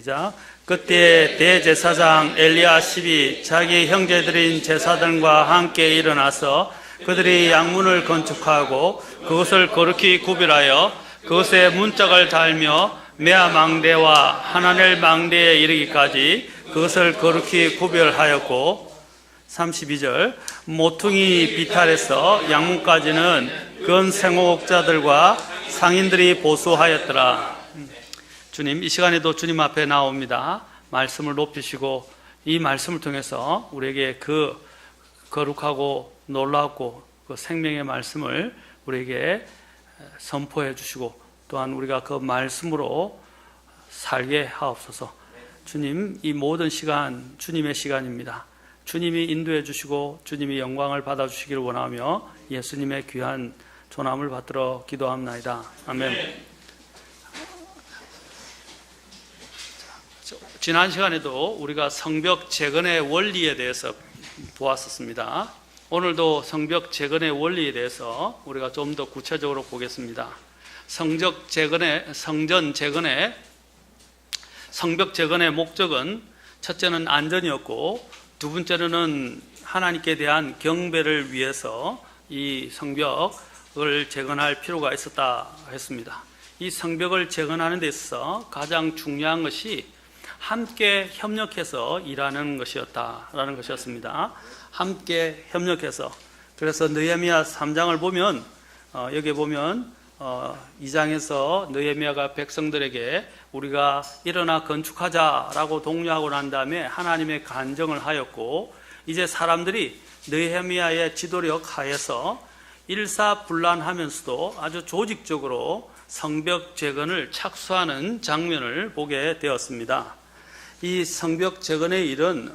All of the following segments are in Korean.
시작. 그때 대제사장 엘리야십이 자기 형제들인 제사장과 함께 일어나서 그들이 양문을 건축하고 그것을 거룩히 구별하여 그것에 문짝을 달며 메아 망대와 하나넬 망대에 이르기까지 그것을 거룩히 구별하였고 32절 모퉁이 비탈에서 양문까지는 건생옥자들과 상인들이 보수하였더라. 주님, 이 시간에도 주님 앞에 나옵니다. 말씀을 높이시고 이 말씀을 통해서 우리에게 그 거룩하고 놀랍고 그 생명의 말씀을 우리에게 선포해 주시고 또한 우리가 그 말씀으로 살게 하옵소서. 주님, 이 모든 시간 주님의 시간입니다. 주님이 인도해 주시고 주님이 영광을 받아주시기를 원하며 예수님의 귀한 조남을 받들어 기도합나이다. 아멘. 지난 시간에도 우리가 성벽 재건의 원리에 대해서 보았었습니다. 오늘도 성벽 재건의 원리에 대해서 우리가 좀 더 구체적으로 보겠습니다. 성벽 재건의 목적은 첫째는 안전이었고 두 번째로는 하나님께 대한 경배를 위해서 이 성벽을 재건할 필요가 있었다 했습니다. 이 성벽을 재건하는 데 있어서 가장 중요한 것이 함께 협력해서 일하는 것이었다라는 것이었습니다. 함께 협력해서. 그래서 느헤미야 3장을 보면 여기 보면 2장에서 느헤미야가 백성들에게 우리가 일어나 건축하자라고 독려하고 난 다음에 하나님의 간정을 하였고 이제 사람들이 느헤미야의 지도력 하에서 일사불란하면서도 아주 조직적으로 성벽 재건을 착수하는 장면을 보게 되었습니다. 이 성벽 재건의 일은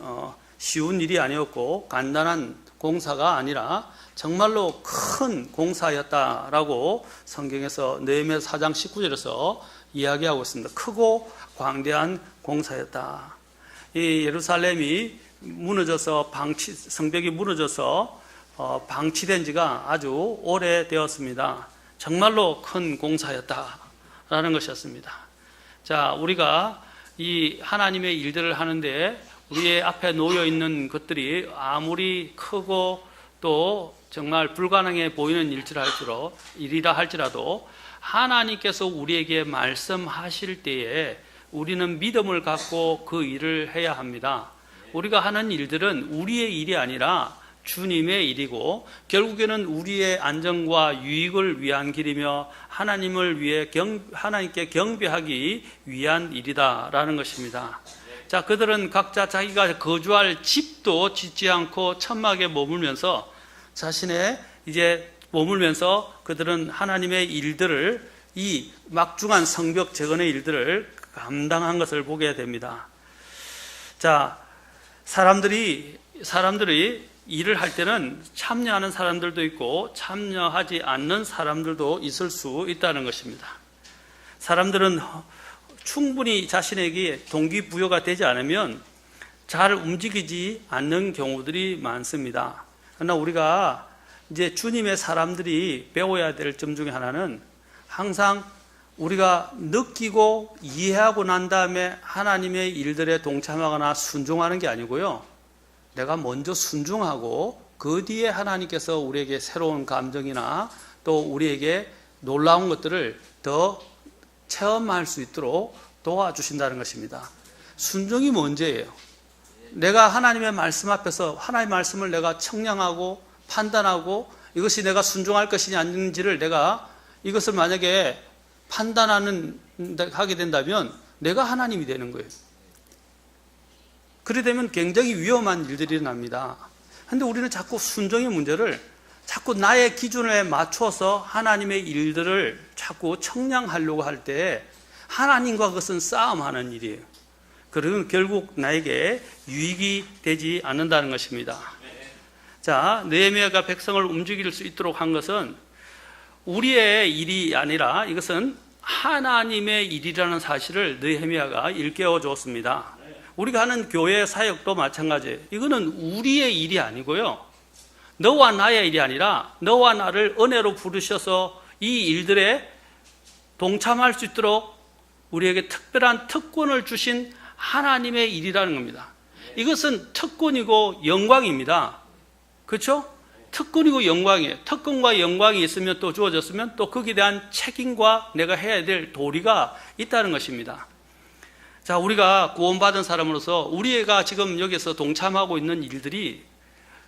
쉬운 일이 아니었고 간단한 공사가 아니라 정말로 큰 공사였다라고 성경에서 느헤미야 4장 19절에서 이야기하고 있습니다. 크고 광대한 공사였다. 이 예루살렘이 무너져서 성벽이 무너져서 방치된 지가 아주 오래되었습니다. 정말로 큰 공사였다라는 것이었습니다. 자, 우리가 이 하나님의 일들을 하는데 우리의 앞에 놓여 있는 것들이 아무리 크고 또 정말 불가능해 보이는 일이라 할지라도 하나님께서 우리에게 말씀하실 때에 우리는 믿음을 갖고 그 일을 해야 합니다. 우리가 하는 일들은 우리의 일이 아니라 주님의 일이고 결국에는 우리의 안전과 유익을 위한 길이며 하나님을 위해 하나님께 경배하기 위한 일이다라는 것입니다. 자, 그들은 각자 자기가 거주할 집도 짓지 않고 천막에 머물면서 그들은 하나님의 일들을 이 막중한 성벽 재건의 일들을 감당한 것을 보게 됩니다. 자, 사람들이 일을 할 때는 참여하는 사람들도 있고 참여하지 않는 사람들도 있을 수 있다는 것입니다. 사람들은 충분히 자신에게 동기부여가 되지 않으면 잘 움직이지 않는 경우들이 많습니다. 그러나 우리가 이제 주님의 사람들이 배워야 될 점 중에 하나는 항상 우리가 느끼고 이해하고 난 다음에 하나님의 일들에 동참하거나 순종하는 게 아니고요. 내가 먼저 순종하고 그 뒤에 하나님께서 우리에게 새로운 감정이나 또 우리에게 놀라운 것들을 더 체험할 수 있도록 도와주신다는 것입니다. 순종이 먼저예요. 내가 하나님의 말씀 앞에서 하나님의 말씀을 내가 청량하고 판단하고 이것이 내가 순종할 것이냐 아닌지를 내가 이것을 만약에 하게 된다면 내가 하나님이 되는 거예요. 그래 되면 굉장히 위험한 일들이 일어납니다. 그런데 우리는 자꾸 순종의 문제를 자꾸 나의 기준에 맞춰서 하나님의 일들을 자꾸 청량하려고 할 때 하나님과 그것은 싸움하는 일이에요. 그러면 결국 나에게 유익이 되지 않는다는 것입니다. 자, 느헤미야가 백성을 움직일 수 있도록 한 것은 우리의 일이 아니라 이것은 하나님의 일이라는 사실을 느헤미야가 일깨워 주었습니다. 우리가 하는 교회 사역도 마찬가지예요. 이거는 우리의 일이 아니고요. 너와 나의 일이 아니라 너와 나를 은혜로 부르셔서 이 일들에 동참할 수 있도록 우리에게 특별한 특권을 주신 하나님의 일이라는 겁니다. 이것은 특권이고 영광입니다. 그렇죠? 특권이고 영광이에요. 특권과 영광이 있으면 또 주어졌으면 또 거기에 대한 책임과 내가 해야 될 도리가 있다는 것입니다. 자, 우리가 구원받은 사람으로서 우리가 지금 여기서 동참하고 있는 일들이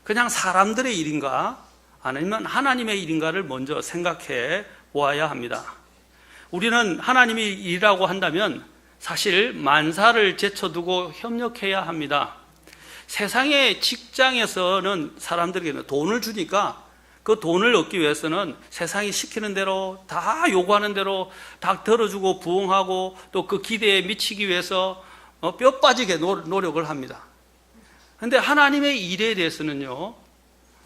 그냥 사람들의 일인가 아니면 하나님의 일인가를 먼저 생각해 보아야 합니다. 우리는 하나님의 일이라고 한다면 사실 만사를 제쳐두고 협력해야 합니다. 세상의 직장에서는 사람들에게는 돈을 주니까 그 돈을 얻기 위해서는 세상이 시키는 대로 다 요구하는 대로 다 들어주고 부응하고 또 그 기대에 미치기 위해서 뼈 빠지게 노력을 합니다. 그런데 하나님의 일에 대해서는요,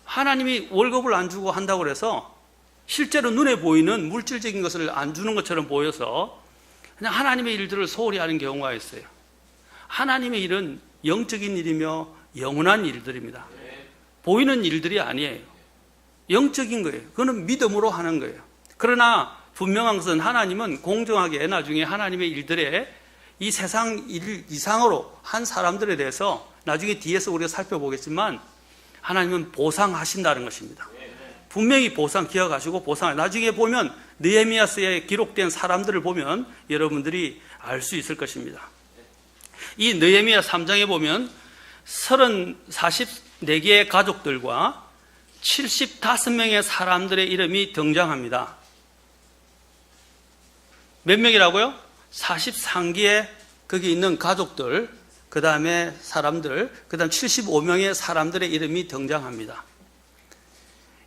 하나님이 월급을 안 주고 한다고 해서 실제로 눈에 보이는 물질적인 것을 안 주는 것처럼 보여서 그냥 하나님의 일들을 소홀히 하는 경우가 있어요. 하나님의 일은 영적인 일이며 영원한 일들입니다. 보이는 일들이 아니에요. 영적인 거예요. 그거는 믿음으로 하는 거예요. 그러나 분명한 것은 하나님은 공정하게 나중에 하나님의 일들에 이 세상 일 이상으로 한 사람들에 대해서 나중에 뒤에서 우리가 살펴보겠지만 하나님은 보상하신다는 것입니다. 분명히 기억하시고 나중에 보면 느헤미야서에 기록된 사람들을 보면 여러분들이 알 수 있을 것입니다. 이 느헤미야 3장에 보면 44개의 가족들과 75명의 사람들의 이름이 등장합니다. 몇 명이라고요? 43개의 거기 있는 가족들, 그 다음에 사람들, 그 다음 75명의 사람들의 이름이 등장합니다.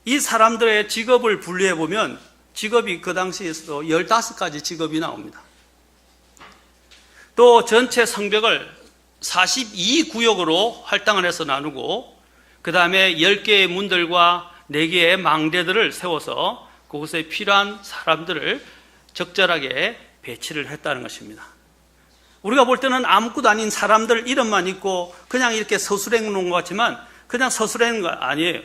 이 사람들의 직업을 분류해 보면 직업이 그 당시에서 15가지 직업이 나옵니다. 또 전체 성벽을 42구역으로 할당을 해서 나누고 그 다음에 10개의 문들과 4개의 망대들을 세워서 그곳에 필요한 사람들을 적절하게 배치를 했다는 것입니다. 우리가 볼 때는 아무것도 아닌 사람들 이름만 있고 그냥 이렇게 서술해 놓은 것 같지만 그냥 서술해 놓은 거 아니에요.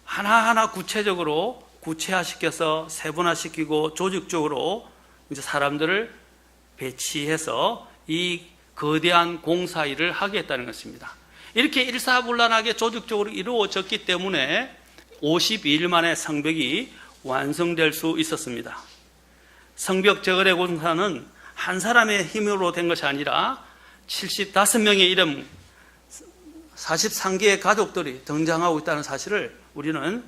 하나하나 구체적으로 구체화시켜서 세분화시키고 조직적으로 이제 사람들을 배치해서 이 거대한 공사 일을 하게 했다는 것입니다. 이렇게 일사불란하게 조직적으로 이루어졌기 때문에 52일 만에 성벽이 완성될 수 있었습니다. 성벽 재건의 공사는 한 사람의 힘으로 된 것이 아니라 75명의 이름, 43개의 가족들이 등장하고 있다는 사실을 우리는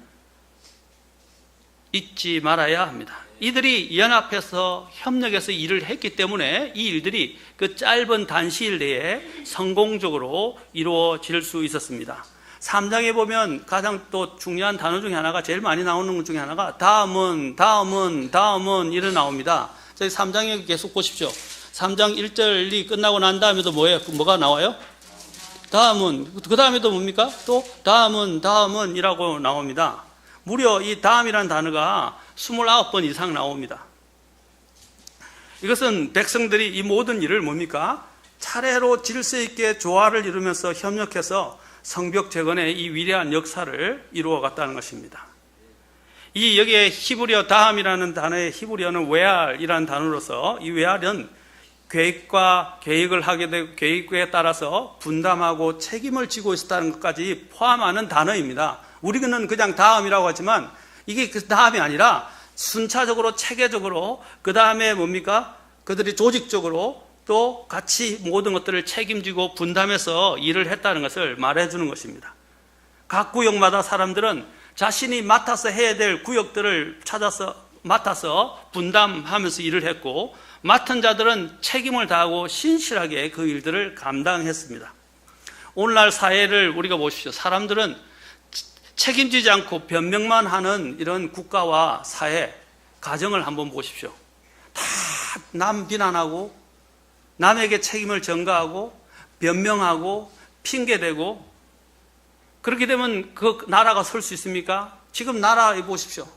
잊지 말아야 합니다. 이들이 연합해서 협력해서 일을 했기 때문에 이 일들이 그 짧은 단시일 내에 성공적으로 이루어질 수 있었습니다. 3장에 보면 가장 또 중요한 단어 중에 하나가 제일 많이 나오는 것 중에 하나가 다음은 이런 나옵니다. 저희 3장에 계속 보십시오. 3장 1절이 끝나고 난 다음에도 뭐가 나와요? 다음은, 그 다음에도 뭡니까? 또 다음은 이라고 나옵니다. 무려 이 다음이라는 단어가 29번 이상 나옵니다. 이것은 백성들이 이 모든 일을 뭡니까? 차례로 질서 있게 조화를 이루면서 협력해서 성벽 재건의 이 위대한 역사를 이루어 갔다는 것입니다. 여기에 히브리어 다음이라는 단어의 히브리어는 웨알이라는 단어로서 이 웨알은 계획을 하게 되고 계획에 따라서 분담하고 책임을 지고 있었다는 것까지 포함하는 단어입니다. 우리는 그냥 다음이라고 하지만 이게 그 다음이 아니라 순차적으로 체계적으로 그 다음에 뭡니까? 그들이 조직적으로 또 같이 모든 것들을 책임지고 분담해서 일을 했다는 것을 말해주는 것입니다. 각 구역마다 사람들은 자신이 맡아서 해야 될 구역들을 맡아서 분담하면서 일을 했고 맡은 자들은 책임을 다하고 신실하게 그 일들을 감당했습니다. 오늘날 사회를 우리가 보십시오. 사람들은 책임지지 않고 변명만 하는 이런 국가와 사회, 가정을 한번 보십시오. 다 남 비난하고 남에게 책임을 전가하고 변명하고 핑계대고 그렇게 되면 그 나라가 설 수 있습니까? 지금 나라에 보십시오.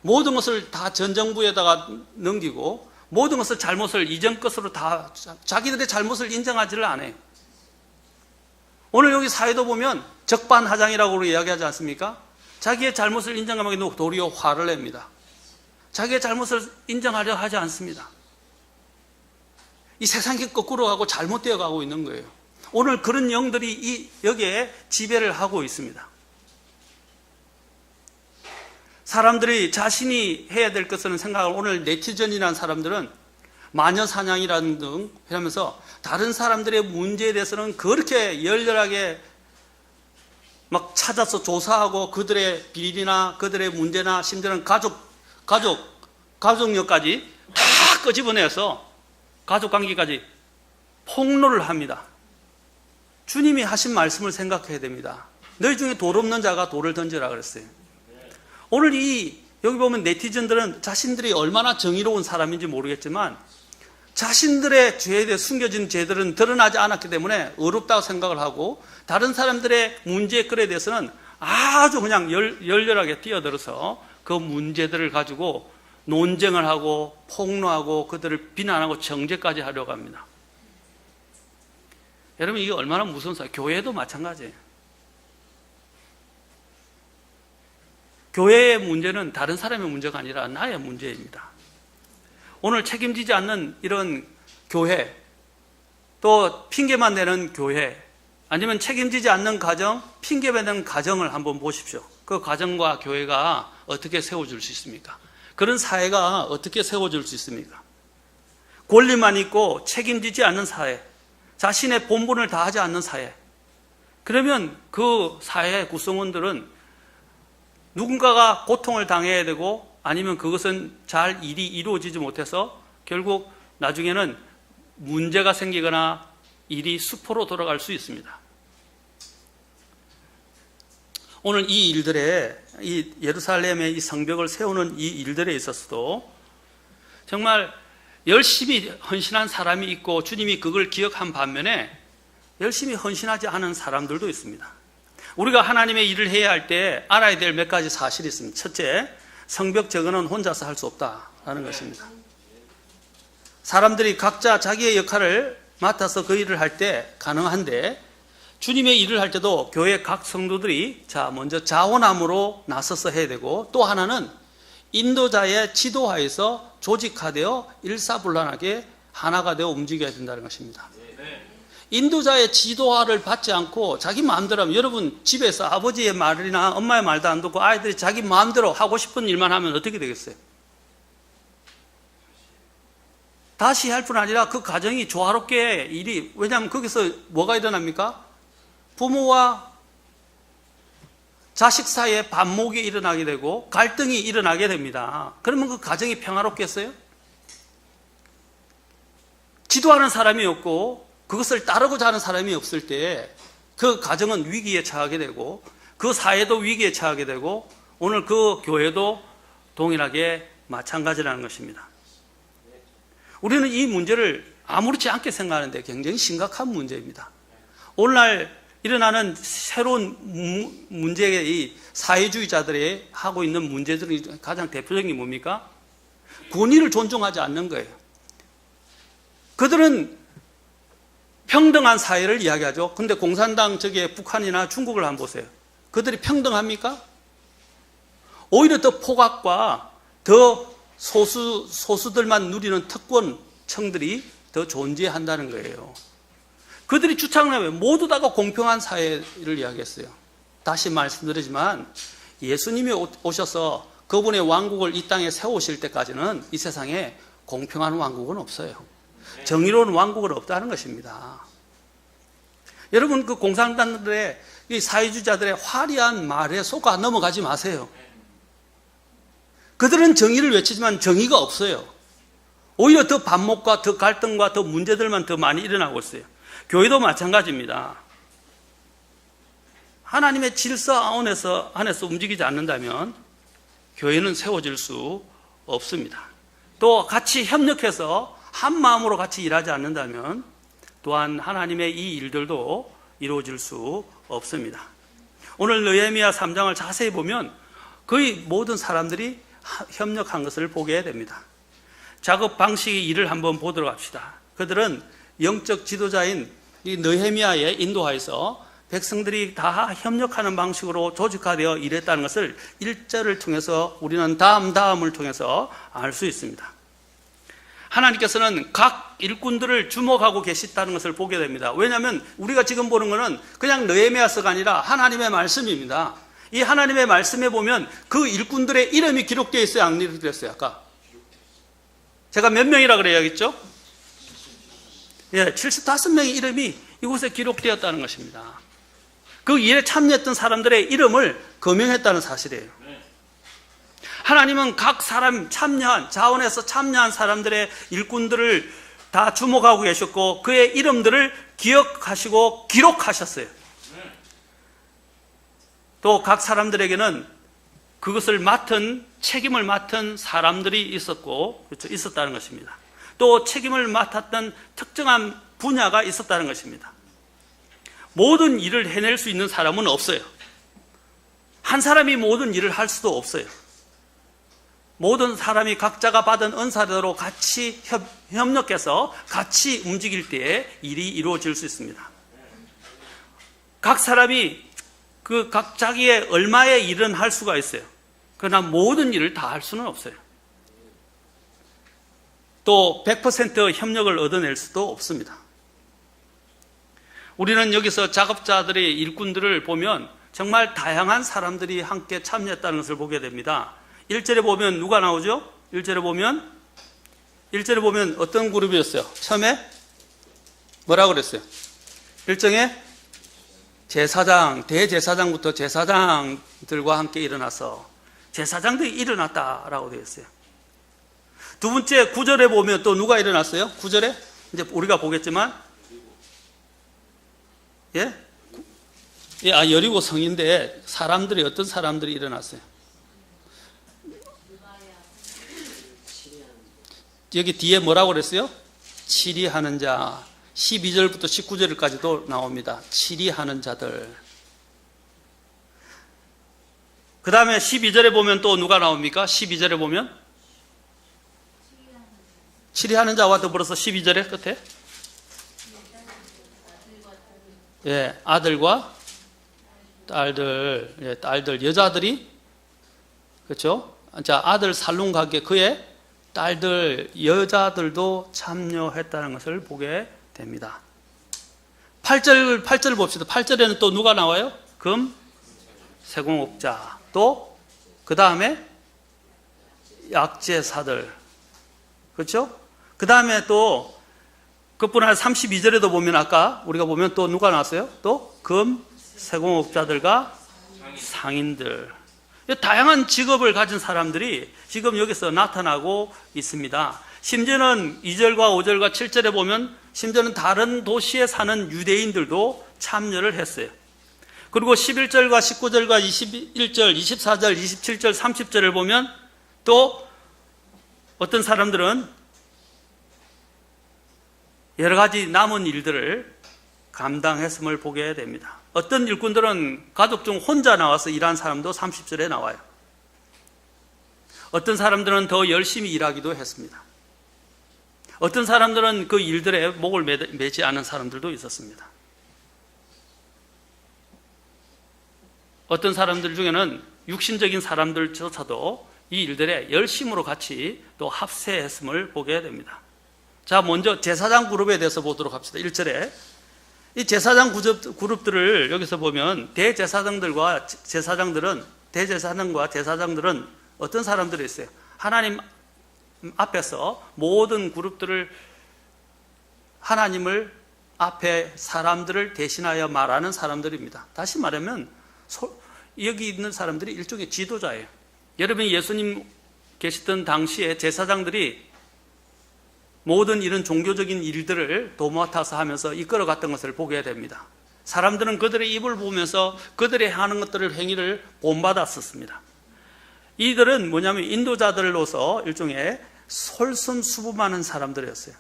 모든 것을 다 전 정부에다가 넘기고 모든 것을 잘못을 이전 것으로 다 자기들의 잘못을 인정하지를 않아요. 오늘 여기 사회도 보면 적반하장이라고 우리 이야기하지 않습니까? 자기의 잘못을 인정하면 도리어 화를 냅니다. 자기의 잘못을 인정하려 하지 않습니다. 이 세상이 거꾸로 가고 잘못되어 가고 있는 거예요. 오늘 그런 영들이 여기에 지배를 하고 있습니다. 사람들이 자신이 해야 될 것은 생각을, 오늘 네티즌이라는 사람들은 마녀 사냥이라는 등 하면서 다른 사람들의 문제에 대해서는 그렇게 열렬하게 막 찾아서 조사하고 그들의 비리나 그들의 문제나 심지어는 가족력까지 다 끄집어내서 가족관계까지 폭로를 합니다. 주님이 하신 말씀을 생각해야 됩니다. 너희 중에 돌 없는 자가 돌을 던지라 그랬어요. 오늘 여기 보면 네티즌들은 자신들이 얼마나 정의로운 사람인지 모르겠지만 자신들의 죄에 대해 숨겨진 죄들은 드러나지 않았기 때문에 어렵다고 생각을 하고 다른 사람들의 문제거리에 대해서는 아주 그냥 열렬하게 뛰어들어서 그 문제들을 가지고 논쟁을 하고 폭로하고 그들을 비난하고 정죄까지 하려고 합니다. 여러분, 이게 얼마나 무서운 사람. 교회도 마찬가지예요. 교회의 문제는 다른 사람의 문제가 아니라 나의 문제입니다. 오늘 책임지지 않는 이런 교회, 또 핑계만 대는 교회, 아니면 책임지지 않는 가정, 핑계만 대는 가정을 한번 보십시오. 그 가정과 교회가 어떻게 세워줄 수 있습니까? 그런 사회가 어떻게 세워줄 수 있습니까? 권리만 있고 책임지지 않는 사회, 자신의 본분을 다하지 않는 사회, 그러면 그 사회 구성원들은 누군가가 고통을 당해야 되고 아니면 그것은 잘 일이 이루어지지 못해서 결국 나중에는 문제가 생기거나 일이 수포로 돌아갈 수 있습니다. 오늘 이 일들에, 이 예루살렘의 이 성벽을 세우는 이 일들에 있어서도 정말 열심히 헌신한 사람이 있고 주님이 그걸 기억한 반면에 열심히 헌신하지 않은 사람들도 있습니다. 우리가 하나님의 일을 해야 할 때 알아야 될 몇 가지 사실이 있습니다. 첫째, 성벽 재건은 혼자서 할 수 없다라는 것입니다. 사람들이 각자 자기의 역할을 맡아서 그 일을 할 때 가능한데 주님의 일을 할 때도 교회 각 성도들이 먼저 자원함으로 나서서 해야 되고, 또 하나는 인도자의 지도하에서 조직화되어 일사불란하게 하나가 되어 움직여야 된다는 것입니다. 인도자의 지도화를 받지 않고 자기 마음대로 하면, 여러분 집에서 아버지의 말이나 엄마의 말도 안 듣고 아이들이 자기 마음대로 하고 싶은 일만 하면 어떻게 되겠어요? 다시 할 뿐 아니라 그 가정이 조화롭게 일이, 왜냐하면 거기서 뭐가 일어납니까? 부모와 자식 사이에 반목이 일어나게 되고 갈등이 일어나게 됩니다. 그러면 그 가정이 평화롭겠어요? 지도하는 사람이 없고 그것을 따르고자 하는 사람이 없을 때 그 가정은 위기에 처하게 되고 그 사회도 위기에 처하게 되고 오늘 그 교회도 동일하게 마찬가지라는 것입니다. 우리는 이 문제를 아무렇지 않게 생각하는데 굉장히 심각한 문제입니다. 오늘날 일어나는 새로운 문제의 이 사회주의자들이 하고 있는 문제들이 가장 대표적인 게 뭡니까? 권위를 존중하지 않는 거예요. 그들은 평등한 사회를 이야기하죠. 근데 공산당 저기에 북한이나 중국을 한번 보세요. 그들이 평등합니까? 오히려 더 포각과 더 소수들만 누리는 특권층들이 더 존재한다는 거예요. 그들이 주창하면 모두 다가 공평한 사회를 이야기했어요. 다시 말씀드리지만 예수님이 오셔서 그분의 왕국을 이 땅에 세우실 때까지는 이 세상에 공평한 왕국은 없어요. 정의로운 왕국은 없다는 것입니다. 여러분, 그 공산당들의 이 사회주의자들의 화려한 말에 속아 넘어가지 마세요. 그들은 정의를 외치지만 정의가 없어요. 오히려 더 반목과 더 갈등과 더 문제들만 더 많이 일어나고 있어요. 교회도 마찬가지입니다. 하나님의 질서 안에서 움직이지 않는다면 교회는 세워질 수 없습니다. 또 같이 협력해서 한 마음으로 같이 일하지 않는다면 또한 하나님의 이 일들도 이루어질 수 없습니다. 오늘 느헤미야 3장을 자세히 보면 거의 모든 사람들이 협력한 것을 보게 됩니다. 작업 방식의 일을 한번 보도록 합시다. 그들은 영적 지도자인 이 느헤미야의 인도하에서 백성들이 다 협력하는 방식으로 조직화되어 일했다는 것을 1절을 통해서 우리는 다음을 통해서 알 수 있습니다. 하나님께서는 각 일꾼들을 주목하고 계시다는 것을 보게 됩니다. 왜냐하면 우리가 지금 보는 것은 그냥 느헤미야서가 아니라 하나님의 말씀입니다. 이 하나님의 말씀에 보면 그 일꾼들의 이름이 기록되어 있어요? 안 기록되었어요? 아까 제가 몇 명이라 그래야겠죠? 예, 75명의 이름이 이곳에 기록되었다는 것입니다. 그 일에 참여했던 사람들의 이름을 거명했다는 사실이에요. 하나님은 각 사람 참여한, 자원에서 참여한 사람들의 일꾼들을 다 주목하고 계셨고 그의 이름들을 기억하시고 기록하셨어요. 또 각 사람들에게는 그것을 책임을 맡은 사람들이 있었고, 그렇죠? 있었다는 것입니다. 또 책임을 맡았던 특정한 분야가 있었다는 것입니다. 모든 일을 해낼 수 있는 사람은 없어요. 한 사람이 모든 일을 할 수도 없어요. 모든 사람이 각자가 받은 은사대로 같이 협력해서 같이 움직일 때에 일이 이루어질 수 있습니다. 각 사람이 각 자기의 얼마의 일은 할 수가 있어요. 그러나 모든 일을 다 할 수는 없어요. 또 100% 협력을 얻어낼 수도 없습니다. 우리는 여기서 작업자들의 일꾼들을 보면 정말 다양한 사람들이 함께 참여했다는 것을 보게 됩니다. 1절에 보면 누가 나오죠? 1절에 보면 어떤 그룹이었어요? 처음에 뭐라고 그랬어요? 일정의 제사장, 대제사장부터 제사장들과 함께 일어나서 제사장들이 일어났다라고 되어 있어요. 두 번째 9절에 보면 또 누가 일어났어요? 9절에 이제 우리가 보겠지만 여리고 성인데 사람들이 어떤 사람들이 일어났어요? 여기 뒤에 뭐라고 그랬어요? 치리하는 자. 12절부터 19절까지도 나옵니다. 치리하는 자들. 그 다음에 12절에 보면 또 누가 나옵니까? 12절에 보면 치리하는 자와 더불어서 12절에 끝에 아들과 딸들, 딸들, 여자들이, 그렇죠? 자, 아들 살룸 가게 그의 딸들, 여자들도 참여했다는 것을 보게 됩니다. 8절 봅시다. 8절에는 또 누가 나와요? 금, 세공업자. 또, 그 다음에 약제사들. 그렇죠? 그 다음에 또, 그뿐 아니라 32절에도 보면 아까 우리가 보면 또 누가 나왔어요? 또, 금, 세공업자들과 상인들. 다양한 직업을 가진 사람들이 지금 여기서 나타나고 있습니다. 심지어는 2절과 5절과 7절에 보면 심지어는 다른 도시에 사는 유대인들도 참여를 했어요. 그리고 11절과 19절과 21절, 24절, 27절, 30절을 보면 또 어떤 사람들은 여러 가지 남은 일들을 감당했음을 보게 됩니다. 어떤 일꾼들은 가족 중 혼자 나와서 일한 사람도 30절에 나와요. 어떤 사람들은 더 열심히 일하기도 했습니다. 어떤 사람들은 그 일들에 목을 매지 않은 사람들도 있었습니다. 어떤 사람들 중에는 육신적인 사람들조차도 이 일들에 열심으로 같이 또 합세했음을 보게 됩니다. 자, 먼저 제사장 그룹에 대해서 보도록 합시다. 1절에 이 제사장 그룹들을 여기서 보면 대제사장과 제사장들은 어떤 사람들이 있어요? 하나님 앞에서 모든 그룹들을 하나님을 앞에 사람들을 대신하여 말하는 사람들입니다. 다시 말하면 여기 있는 사람들이 일종의 지도자예요. 여러분이 예수님 계시던 당시에 제사장들이 모든 이런 종교적인 일들을 도맡아서 하면서 이끌어갔던 것을 보게 됩니다. 사람들은 그들의 입을 보면서 그들의 하는 것들을 행위를 본받았었습니다. 이들은 뭐냐면 인도자들로서 일종의 솔선수범하는 사람들이었어요.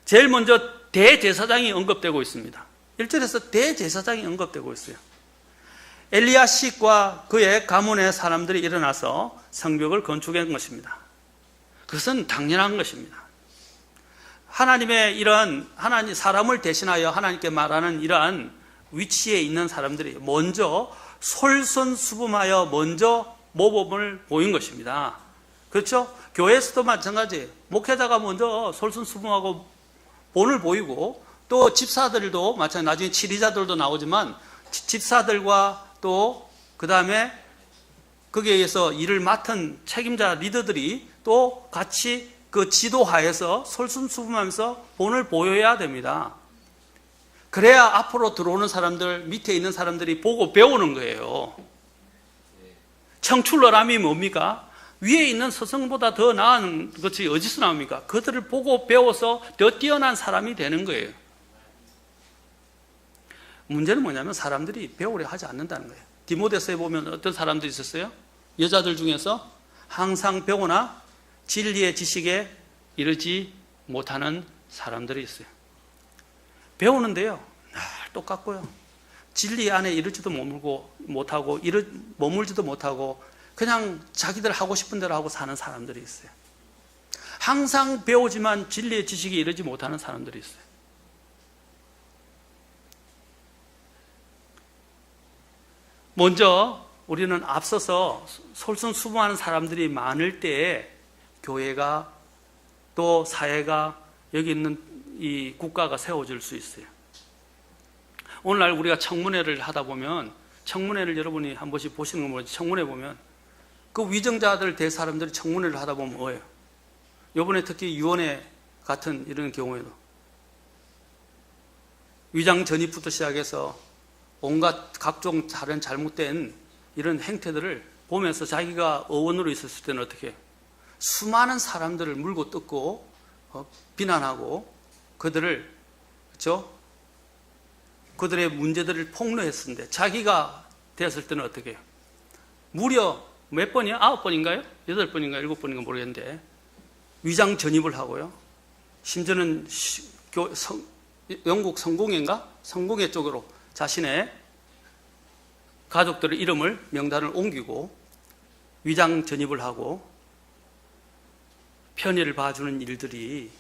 제일 먼저 대제사장이 언급되고 있습니다. 1절에서 대제사장이 언급되고 있어요. 엘리야식과 그의 가문의 사람들이 일어나서 성벽을 건축한 것입니다. 그것은 당연한 것입니다. 하나님의 이런 사람을 대신하여 하나님께 말하는 이러한 위치에 있는 사람들이 먼저 솔선수범하여 먼저 모범을 보인 것입니다. 그렇죠? 교회에서도 마찬가지. 목회자가 먼저 솔선수범하고 본을 보이고, 또 집사들도 마찬가지. 나중에 치리자들도 나오지만 집사들과 또 그 다음에 거기에 의해서 일을 맡은 책임자 리더들이 또 같이 그 지도하에서 솔선수범하면서 본을 보여야 됩니다. 그래야 앞으로 들어오는 사람들, 밑에 있는 사람들이 보고 배우는 거예요. 청출어람이 뭡니까? 위에 있는 스승보다 더 나은 것이 어디서 나옵니까? 그들을 보고 배워서 더 뛰어난 사람이 되는 거예요. 문제는 뭐냐면 사람들이 배우려 하지 않는다는 거예요. 디모데서에 보면 어떤 사람들이 있었어요? 여자들 중에서 항상 배우나 진리의 지식에 이르지 못하는 사람들이 있어요. 배우는데요, 늘 똑같고요. 진리 안에 이르지도 못하고 머물지도 못하고 그냥 자기들 하고 싶은 대로 하고 사는 사람들이 있어요. 항상 배우지만 진리의 지식에 이르지 못하는 사람들이 있어요. 먼저 우리는 앞서서 솔선수범하는 사람들이 많을 때에 교회가 또 사회가 여기 있는 이 국가가 세워질 수 있어요. 오늘날 우리가 청문회를 하다 보면, 청문회를 여러분이 한 번씩 보시는 거 모르지, 청문회 보면 그 위정자들 대 사람들이 청문회를 하다 보면 뭐예요? 요번에 특히 유언회 같은 이런 경우에도 위장 전입부터 시작해서 온갖 각종 다른 잘못된 이런 행태들을 보면서 자기가 의원으로 있었을 때는 어떻게 해요? 수많은 사람들을 물고 뜯고 비난하고 그들을, 그렇죠? 그들의 문제들을 폭로했었는데 자기가 되었을 때는 어떻게 해요? 무려 몇 번이요? 9번인가요? 8번인가요? 7번인가 모르겠는데 위장 전입을 하고요. 심지어는 영국 성공회인가? 성공회 쪽으로 자신의 가족들의 이름을, 명단을 옮기고 위장 전입을 하고 편의를 봐주는 일들이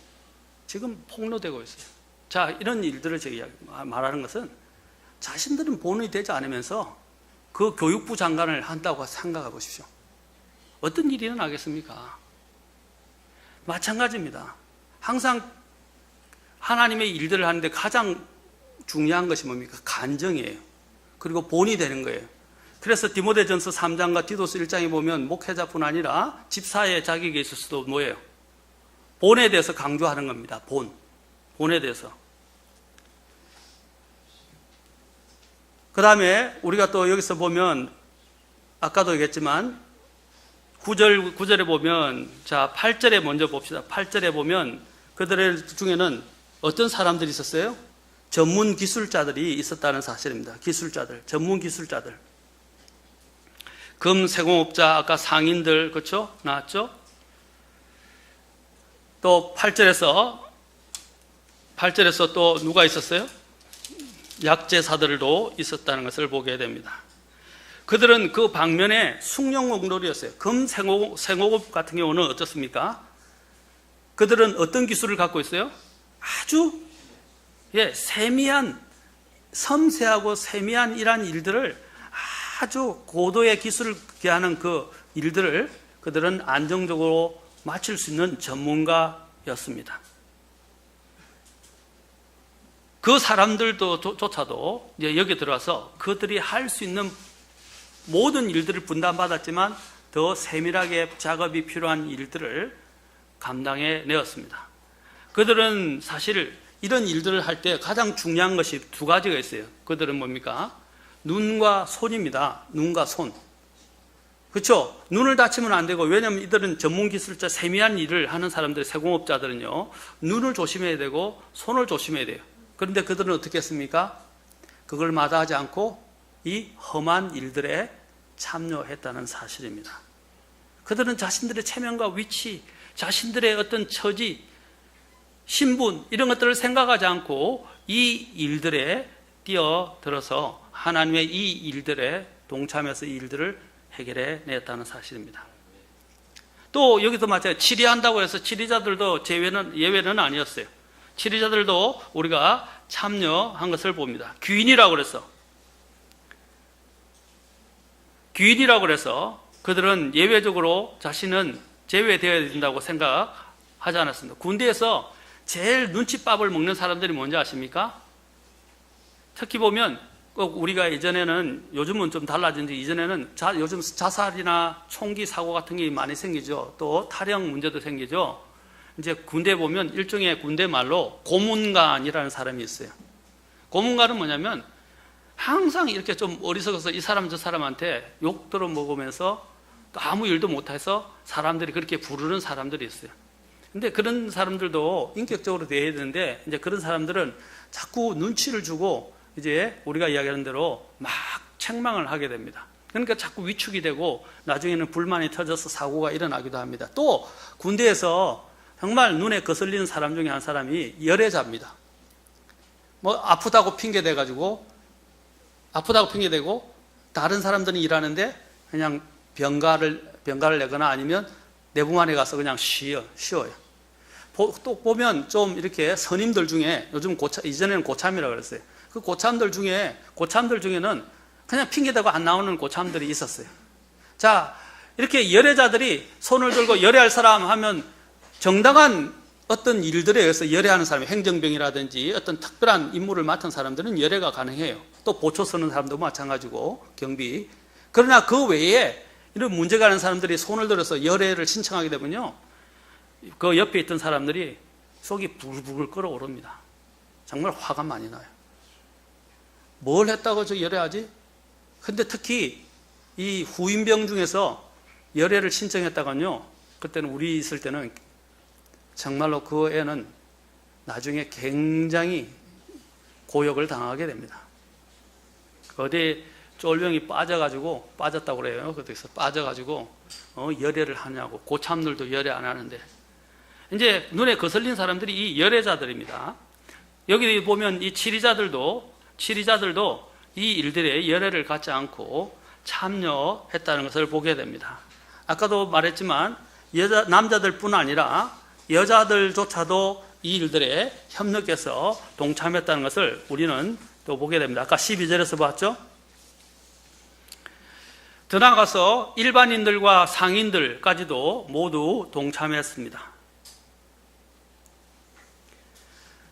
지금 폭로되고 있어요. 자, 이런 일들을 제가 말하는 것은 자신들은 본이 되지 않으면서 그 교육부 장관을 한다고 생각해 보십시오. 어떤 일이 일어나겠습니까? 마찬가지입니다. 항상 하나님의 일들을 하는데 가장 중요한 것이 뭡니까? 간정이에요. 그리고 본이 되는 거예요. 그래서 디모데전서 3장과 디도서 1장에 보면 목회자뿐 아니라 집사의 자격이 있어서도 뭐예요? 본에 대해서 강조하는 겁니다. 본에 대해서. 그 다음에 우리가 또 여기서 보면 아까도 얘기했지만 9절에 보면, 자 8절에 먼저 봅시다. 8절에 보면 그들의 중에는 어떤 사람들이 있었어요? 전문 기술자들이 있었다는 사실입니다. 기술자들, 전문 기술자들. 금세공업자, 아까 상인들, 그렇죠? 나왔죠? 또 8절에서 또 누가 있었어요? 약제사들도 있었다는 것을 보게 됩니다. 그들은 그 방면에 숭령공돌이었어요. 금생옥업 같은 경우는 어떻습니까? 그들은 어떤 기술을 갖고 있어요? 아주 세미한, 섬세하고 세미한 이러한 일들을, 아주 고도의 기술을 기하는 그 일들을 그들은 안정적으로 마칠 수 있는 전문가였습니다. 그 사람들도 조차도 이제 여기 들어와서 그들이 할 수 있는 모든 일들을 분담받았지만 더 세밀하게 작업이 필요한 일들을 감당해 내었습니다. 그들은 사실 이런 일들을 할 때 가장 중요한 것이 두 가지가 있어요. 그들은 뭡니까? 눈과 손입니다. 눈과 손. 그렇죠? 눈을 다치면 안 되고, 왜냐하면 이들은 전문기술자, 세미한 일을 하는 사람들, 세공업자들은요, 눈을 조심해야 되고 손을 조심해야 돼요. 그런데 그들은 어떻게 했습니까? 그걸 마다하지 않고 이 험한 일들에 참여했다는 사실입니다. 그들은 자신들의 체면과 위치, 자신들의 어떤 처지, 신분, 이런 것들을 생각하지 않고 이 일들에 뛰어들어서 하나님의 이 일들에 동참해서 이 일들을 해결해 냈다는 사실입니다. 또 여기도 마찬가지로 치리한다고 해서 치리자들도 예외는 아니었어요. 치리자들도 우리가 참여한 것을 봅니다. 귀인이라고 그래서 그들은 예외적으로 자신은 제외되어야 된다고 생각하지 않았습니다. 군대에서 제일 눈칫밥을 먹는 사람들이 뭔지 아십니까? 특히 보면 꼭 우리가 예전에는, 요즘은 좀 달라진지, 이전에는 요즘 자살이나 총기 사고 같은 게 많이 생기죠. 또 탈영 문제도 생기죠. 이제 군대 보면 일종의 군대 말로 고문관이라는 사람이 있어요. 고문관은 뭐냐면 항상 이렇게 좀 어리석어서 이 사람 저 사람한테 욕 들어 먹으면서 또 아무 일도 못해서 사람들이 그렇게 부르는 사람들이 있어요. 근데 그런 사람들도 인격적으로 대해야 되는데, 이제 그런 사람들은 자꾸 눈치를 주고 이제 우리가 이야기하는 대로 막 책망을 하게 됩니다. 그러니까 자꾸 위축이 되고 나중에는 불만이 터져서 사고가 일어나기도 합니다. 또 군대에서 정말 눈에 거슬리는 사람 중에 한 사람이 열애자입니다. 뭐 아프다고 핑계대고 다른 사람들이 일하는데 그냥 병가를 내거나 아니면 내부만에 가서 그냥 쉬어요. 또 보면 좀 이렇게 선임들 중에, 요즘 이전에는 고참이라고 그랬어요. 그 고참들 중에는 그냥 핑계대고 안 나오는 고참들이 있었어요. 자, 이렇게 열애자들이 손을 들고 열애할 사람 하면 정당한 어떤 일들에 의해서 열애하는 사람이, 행정병이라든지 어떤 특별한 임무를 맡은 사람들은 열애가 가능해요. 또 보초 서는 사람도 마찬가지고, 경비. 그러나 그 외에 이런 문제가 있는 사람들이 손을 들어서 열애를 신청하게 되면요, 그 옆에 있던 사람들이 속이 부글부글 끓어오릅니다. 정말 화가 많이 나요. 뭘 했다고 저 열애하지? 근데 특히 이 후임병 중에서 열애를 신청했다가요, 그때는 우리 있을 때는 정말로 그 애는 나중에 굉장히 고역을 당하게 됩니다. 어디 쫄병이 빠졌다고 그래요. 그래서 빠져가지고 열애를 하냐고. 고참들도 열애 안 하는데, 이제 눈에 거슬린 사람들이 이 열애자들입니다. 여기 보면 이 치리자들도 이 일들에 열애를 갖지 않고 참여했다는 것을 보게 됩니다. 아까도 말했지만 남자들뿐 아니라 여자들조차도 이 일들에 협력해서 동참했다는 것을 우리는 또 보게 됩니다. 아까 12절에서 봤죠? 더 나아가서 일반인들과 상인들까지도 모두 동참했습니다.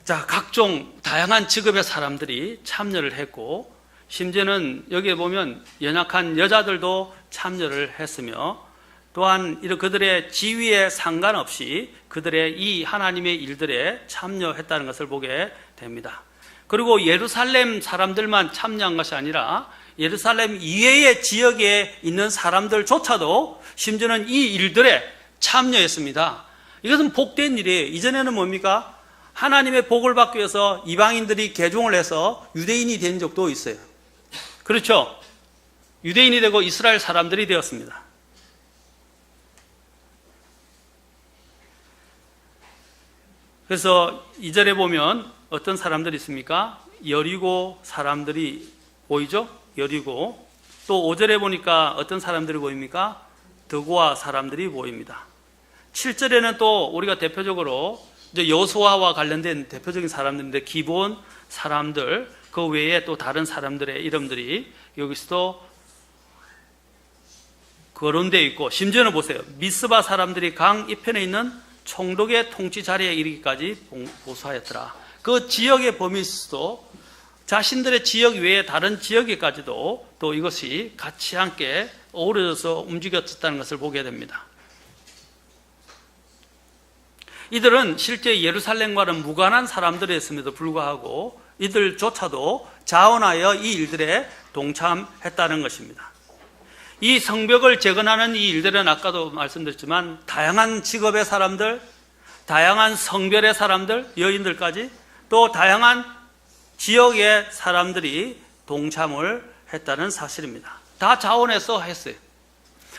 자, 각종 다양한 직업의 사람들이 참여를 했고, 심지어는 여기에 보면 연약한 여자들도 참여를 했으며, 또한 이런 그들의 지위에 상관없이 그들의 이 하나님의 일들에 참여했다는 것을 보게 됩니다. 그리고 예루살렘 사람들만 참여한 것이 아니라 예루살렘 이외의 지역에 있는 사람들조차도 심지어는 이 일들에 참여했습니다. 이것은 복된 일이에요. 이전에는 뭡니까? 하나님의 복을 받기 위해서 이방인들이 개종을 해서 유대인이 된 적도 있어요. 그렇죠? 유대인이 되고 이스라엘 사람들이 되었습니다. 그래서 2절에 보면 어떤 사람들이 있습니까? 여리고 사람들이 보이죠? 여리고. 또 5절에 보니까 어떤 사람들이 보입니까? 드고아 사람들이 보입니다. 7절에는 또 우리가 대표적으로 이제 여호수아와 관련된 대표적인 사람들인데, 기본 사람들, 그 외에 또 다른 사람들의 이름들이 여기서도 거론되어 있고, 심지어는 보세요. 미스바 사람들이 강 이편에 있는 총독의 통치 자리에 이르기까지 보수하였더라. 그 지역의 범위에서도 자신들의 지역 외에 다른 지역에까지도 또 이것이 같이 함께 어우러져서 움직였다는 것을 보게 됩니다. 이들은 실제 예루살렘과는 무관한 사람들이었음에도 불구하고 이들조차도 자원하여 이 일들에 동참했다는 것입니다. 이 성벽을 재건하는 이 일들은 아까도 말씀드렸지만 다양한 직업의 사람들, 다양한 성별의 사람들, 여인들까지 또 다양한 지역의 사람들이 동참을 했다는 사실입니다. 다 자원해서 했어요.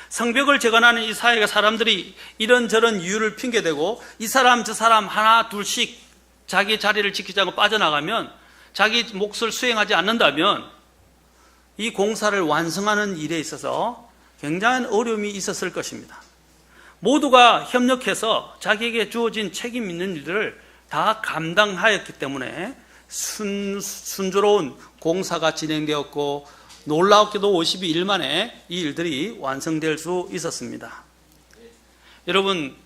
성벽을 재건하는 이 사회가 사람들이 이런저런 이유를 핑계대고 이 사람 저 사람 하나 둘씩 자기 자리를 지키지 않고 빠져나가면, 자기 몫을 수행하지 않는다면 이 공사를 완성하는 일에 있어서 굉장한 어려움이 있었을 것입니다. 모두가 협력해서 자기에게 주어진 책임 있는 일들을 다 감당하였기 때문에 순조로운 공사가 진행되었고, 놀랍게도 52일 만에 이 일들이 완성될 수 있었습니다. 여러분,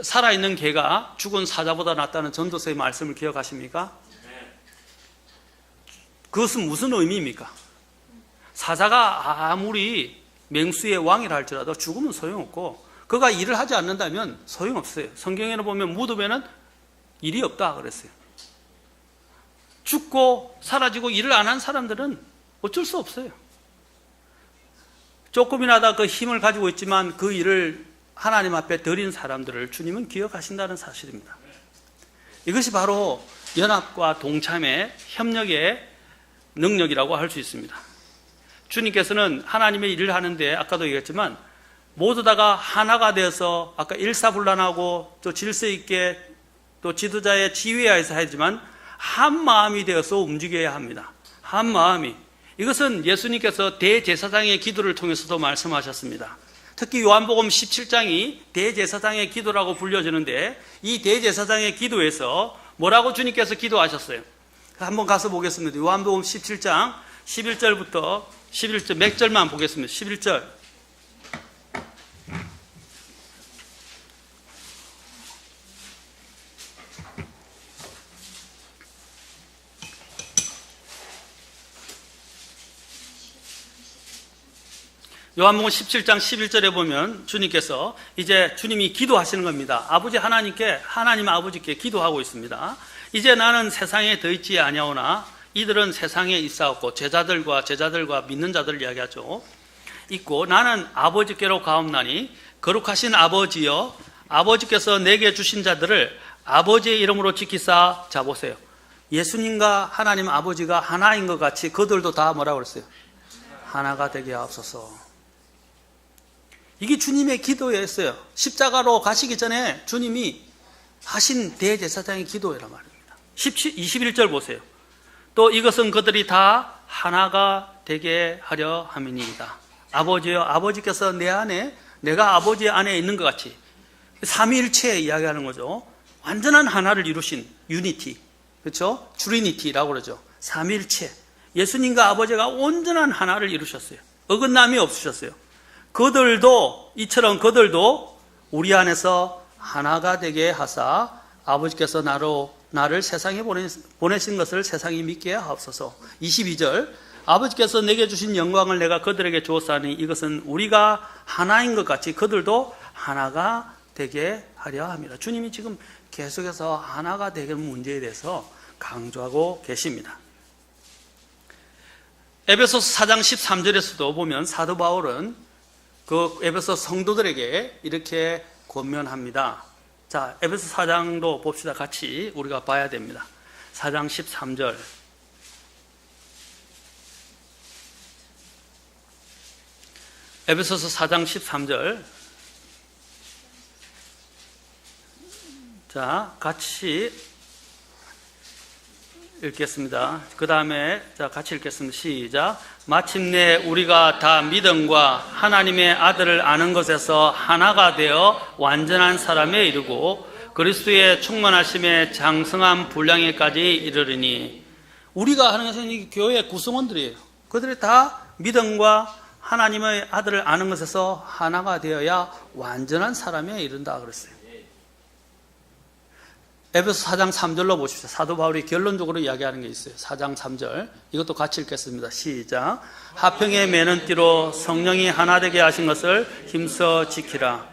살아있는 개가 죽은 사자보다 낫다는 전도서의 말씀을 기억하십니까? 그것은 무슨 의미입니까? 사자가 아무리 맹수의 왕이라 할지라도 죽으면 소용없고, 그가 일을 하지 않는다면 소용없어요. 성경에는 보면 무덤에는 일이 없다 그랬어요. 죽고 사라지고 일을 안 한 사람들은 어쩔 수 없어요. 조금이나마 그 힘을 가지고 있지만 그 일을 하나님 앞에 드린 사람들을 주님은 기억하신다는 사실입니다. 이것이 바로 연합과 동참의 협력의 능력이라고 할 수 있습니다. 주님께서는 하나님의 일을 하는데 아까도 얘기했지만 모두 다가 하나가 되어서 아까 일사불란하고 또 질서 있게 또 지도자의 지휘하에서 하지만 한 마음이 되어서 움직여야 합니다. 한 마음이. 이것은 예수님께서 대제사장의 기도를 통해서도 말씀하셨습니다. 특히 요한복음 17장이 대제사장의 기도라고 불려지는데 이 대제사장의 기도에서 뭐라고 주님께서 기도하셨어요? 한번 가서 보겠습니다. 요한복음 17장 11절부터 11절 몇 절만 보겠습니다. 11절. 요한복음 17장 11절에 보면 주님께서 이제 주님이 기도하시는 겁니다. 아버지 하나님 아버지께 기도하고 있습니다. 이제 나는 세상에 더 있지 아니하오나 이들은 세상에 있사옵고 제자들과 믿는 자들 이야기하죠. 있고 나는 아버지께로 가옵나니 거룩하신 아버지여 아버지께서 내게 주신 자들을 아버지의 이름으로 지키사. 자 보세요. 예수님과 하나님 아버지가 하나인 것 같이 그들도 다 뭐라고 그랬어요? 하나가 되게 하옵소서. 이게 주님의 기도였어요. 십자가로 가시기 전에 주님이 하신 대제사장의 기도란 말입니다. 21절 보세요. 또 이것은 그들이 다 하나가 되게 하려 함이니이다. 아버지여 아버지께서 내 안에 내가 아버지 안에 있는 것 같이 삼위일체 이야기하는 거죠. 완전한 하나를 이루신 유니티, 그렇죠? 트리니티라고 그러죠. 삼위일체. 예수님과 아버지가 온전한 하나를 이루셨어요. 어긋남이 없으셨어요. 이처럼 그들도 우리 안에서 하나가 되게 하사 아버지께서 나를 세상에 보내신 것을 세상이 믿게 하옵소서. 22절 아버지께서 내게 주신 영광을 내가 그들에게 주었사니 이것은 우리가 하나인 것 같이 그들도 하나가 되게 하려 합니다. 주님이 지금 계속해서 하나가 되는 문제에 대해서 강조하고 계십니다. 에베소서 4장 13절에서도 보면 사도 바울은 그 에베소 성도들에게 이렇게 권면합니다. 자, 에베소 4장도 봅시다. 같이 우리가 봐야 됩니다. 4장 13절. 에베소서 4장 13절. 자, 같이 읽겠습니다. 그 다음에 같이 읽겠습니다. 시작. 마침내 우리가 다 믿음과 하나님의 아들을 아는 것에서 하나가 되어 완전한 사람에 이르고 그리스도의 충만하심에 장성한 분량에까지 이르리니. 우리가 하는 것은 이 교회 구성원들이에요. 그들이 다 믿음과 하나님의 아들을 아는 것에서 하나가 되어야 완전한 사람에 이른다 그랬어요. 에베소 4장 3절로 보십시오. 사도 바울이 결론적으로 이야기하는 게 있어요. 4장 3절. 이것도 같이 읽겠습니다. 시작. 화평의 매는 띠로 성령이 하나 되게 하신 것을 힘써 지키라.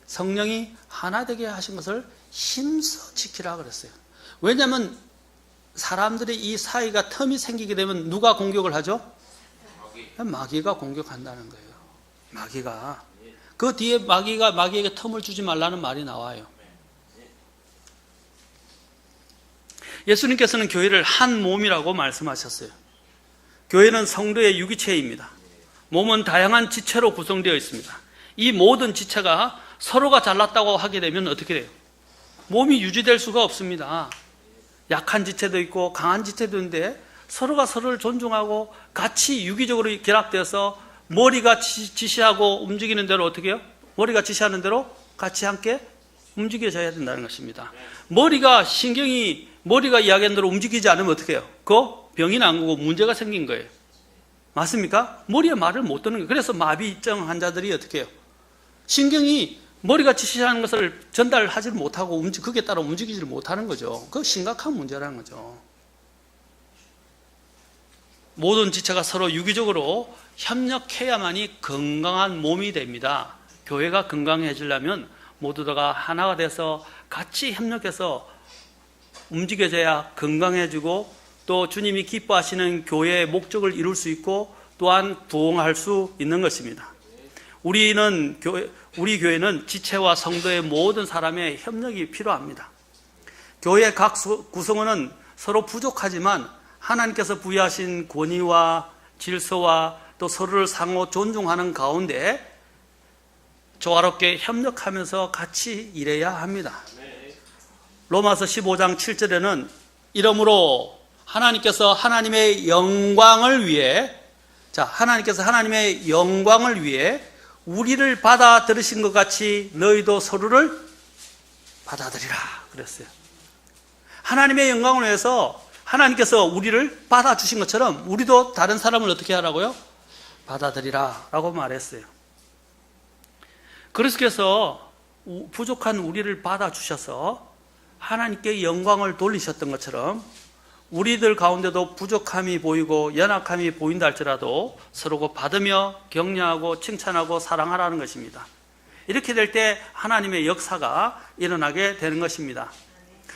성령이 하나 되게 하신 것을 힘써 지키라 그랬어요. 왜냐하면 사람들이 이 사이가 틈이 생기게 되면 누가 공격을 하죠? 마귀가 공격한다는 거예요. 마귀가. 그 뒤에 마귀에게 틈을 주지 말라는 말이 나와요. 예수님께서는 교회를 한 몸이라고 말씀하셨어요. 교회는 성도의 유기체입니다. 몸은 다양한 지체로 구성되어 있습니다. 이 모든 지체가 서로가 잘났다고 하게 되면 어떻게 돼요? 몸이 유지될 수가 없습니다. 약한 지체도 있고 강한 지체도 있는데 서로가 서로를 존중하고 같이 유기적으로 결합되어서 머리가 지시하고 움직이는 대로 어떻게 해요? 머리가 지시하는 대로 같이 함께 움직여져야 된다는 것입니다. 머리가 이야기하는 대로 움직이지 않으면 어떻게 해요? 그 병이 난 거고 문제가 생긴 거예요. 맞습니까? 머리에 말을 못 듣는 거예요. 그래서 마비증 환자들이 어떻게 해요? 신경이 머리가 지시하는 것을 전달하지 못하고 그게 따라 움직이지를 못하는 거죠. 그거 심각한 문제라는 거죠. 모든 지체가 서로 유기적으로 협력해야만이 건강한 몸이 됩니다. 교회가 건강해지려면 모두가 하나가 돼서 같이 협력해서 움직여져야 건강해지고 또 주님이 기뻐하시는 교회의 목적을 이룰 수 있고 또한 부흥할 수 있는 것입니다. 우리 교회는 지체와 성도의 모든 사람의 협력이 필요합니다. 교회 각 구성원은 서로 부족하지만 하나님께서 부여하신 권위와 질서와 또 서로를 상호 존중하는 가운데 조화롭게 협력하면서 같이 일해야 합니다. 로마서 15장 7절에는 이러므로 하나님께서 하나님의 영광을 위해 우리를 받아들이신 것 같이 너희도 서로를 받아들이라 그랬어요. 하나님의 영광을 위해서 하나님께서 우리를 받아주신 것처럼 우리도 다른 사람을 어떻게 하라고요? 받아들이라 라고 말했어요. 그리스도께서 부족한 우리를 받아주셔서 하나님께 영광을 돌리셨던 것처럼 우리들 가운데도 부족함이 보이고 연약함이 보인다 할지라도 서로 받으며 격려하고 칭찬하고 사랑하라는 것입니다. 이렇게 될 때 하나님의 역사가 일어나게 되는 것입니다.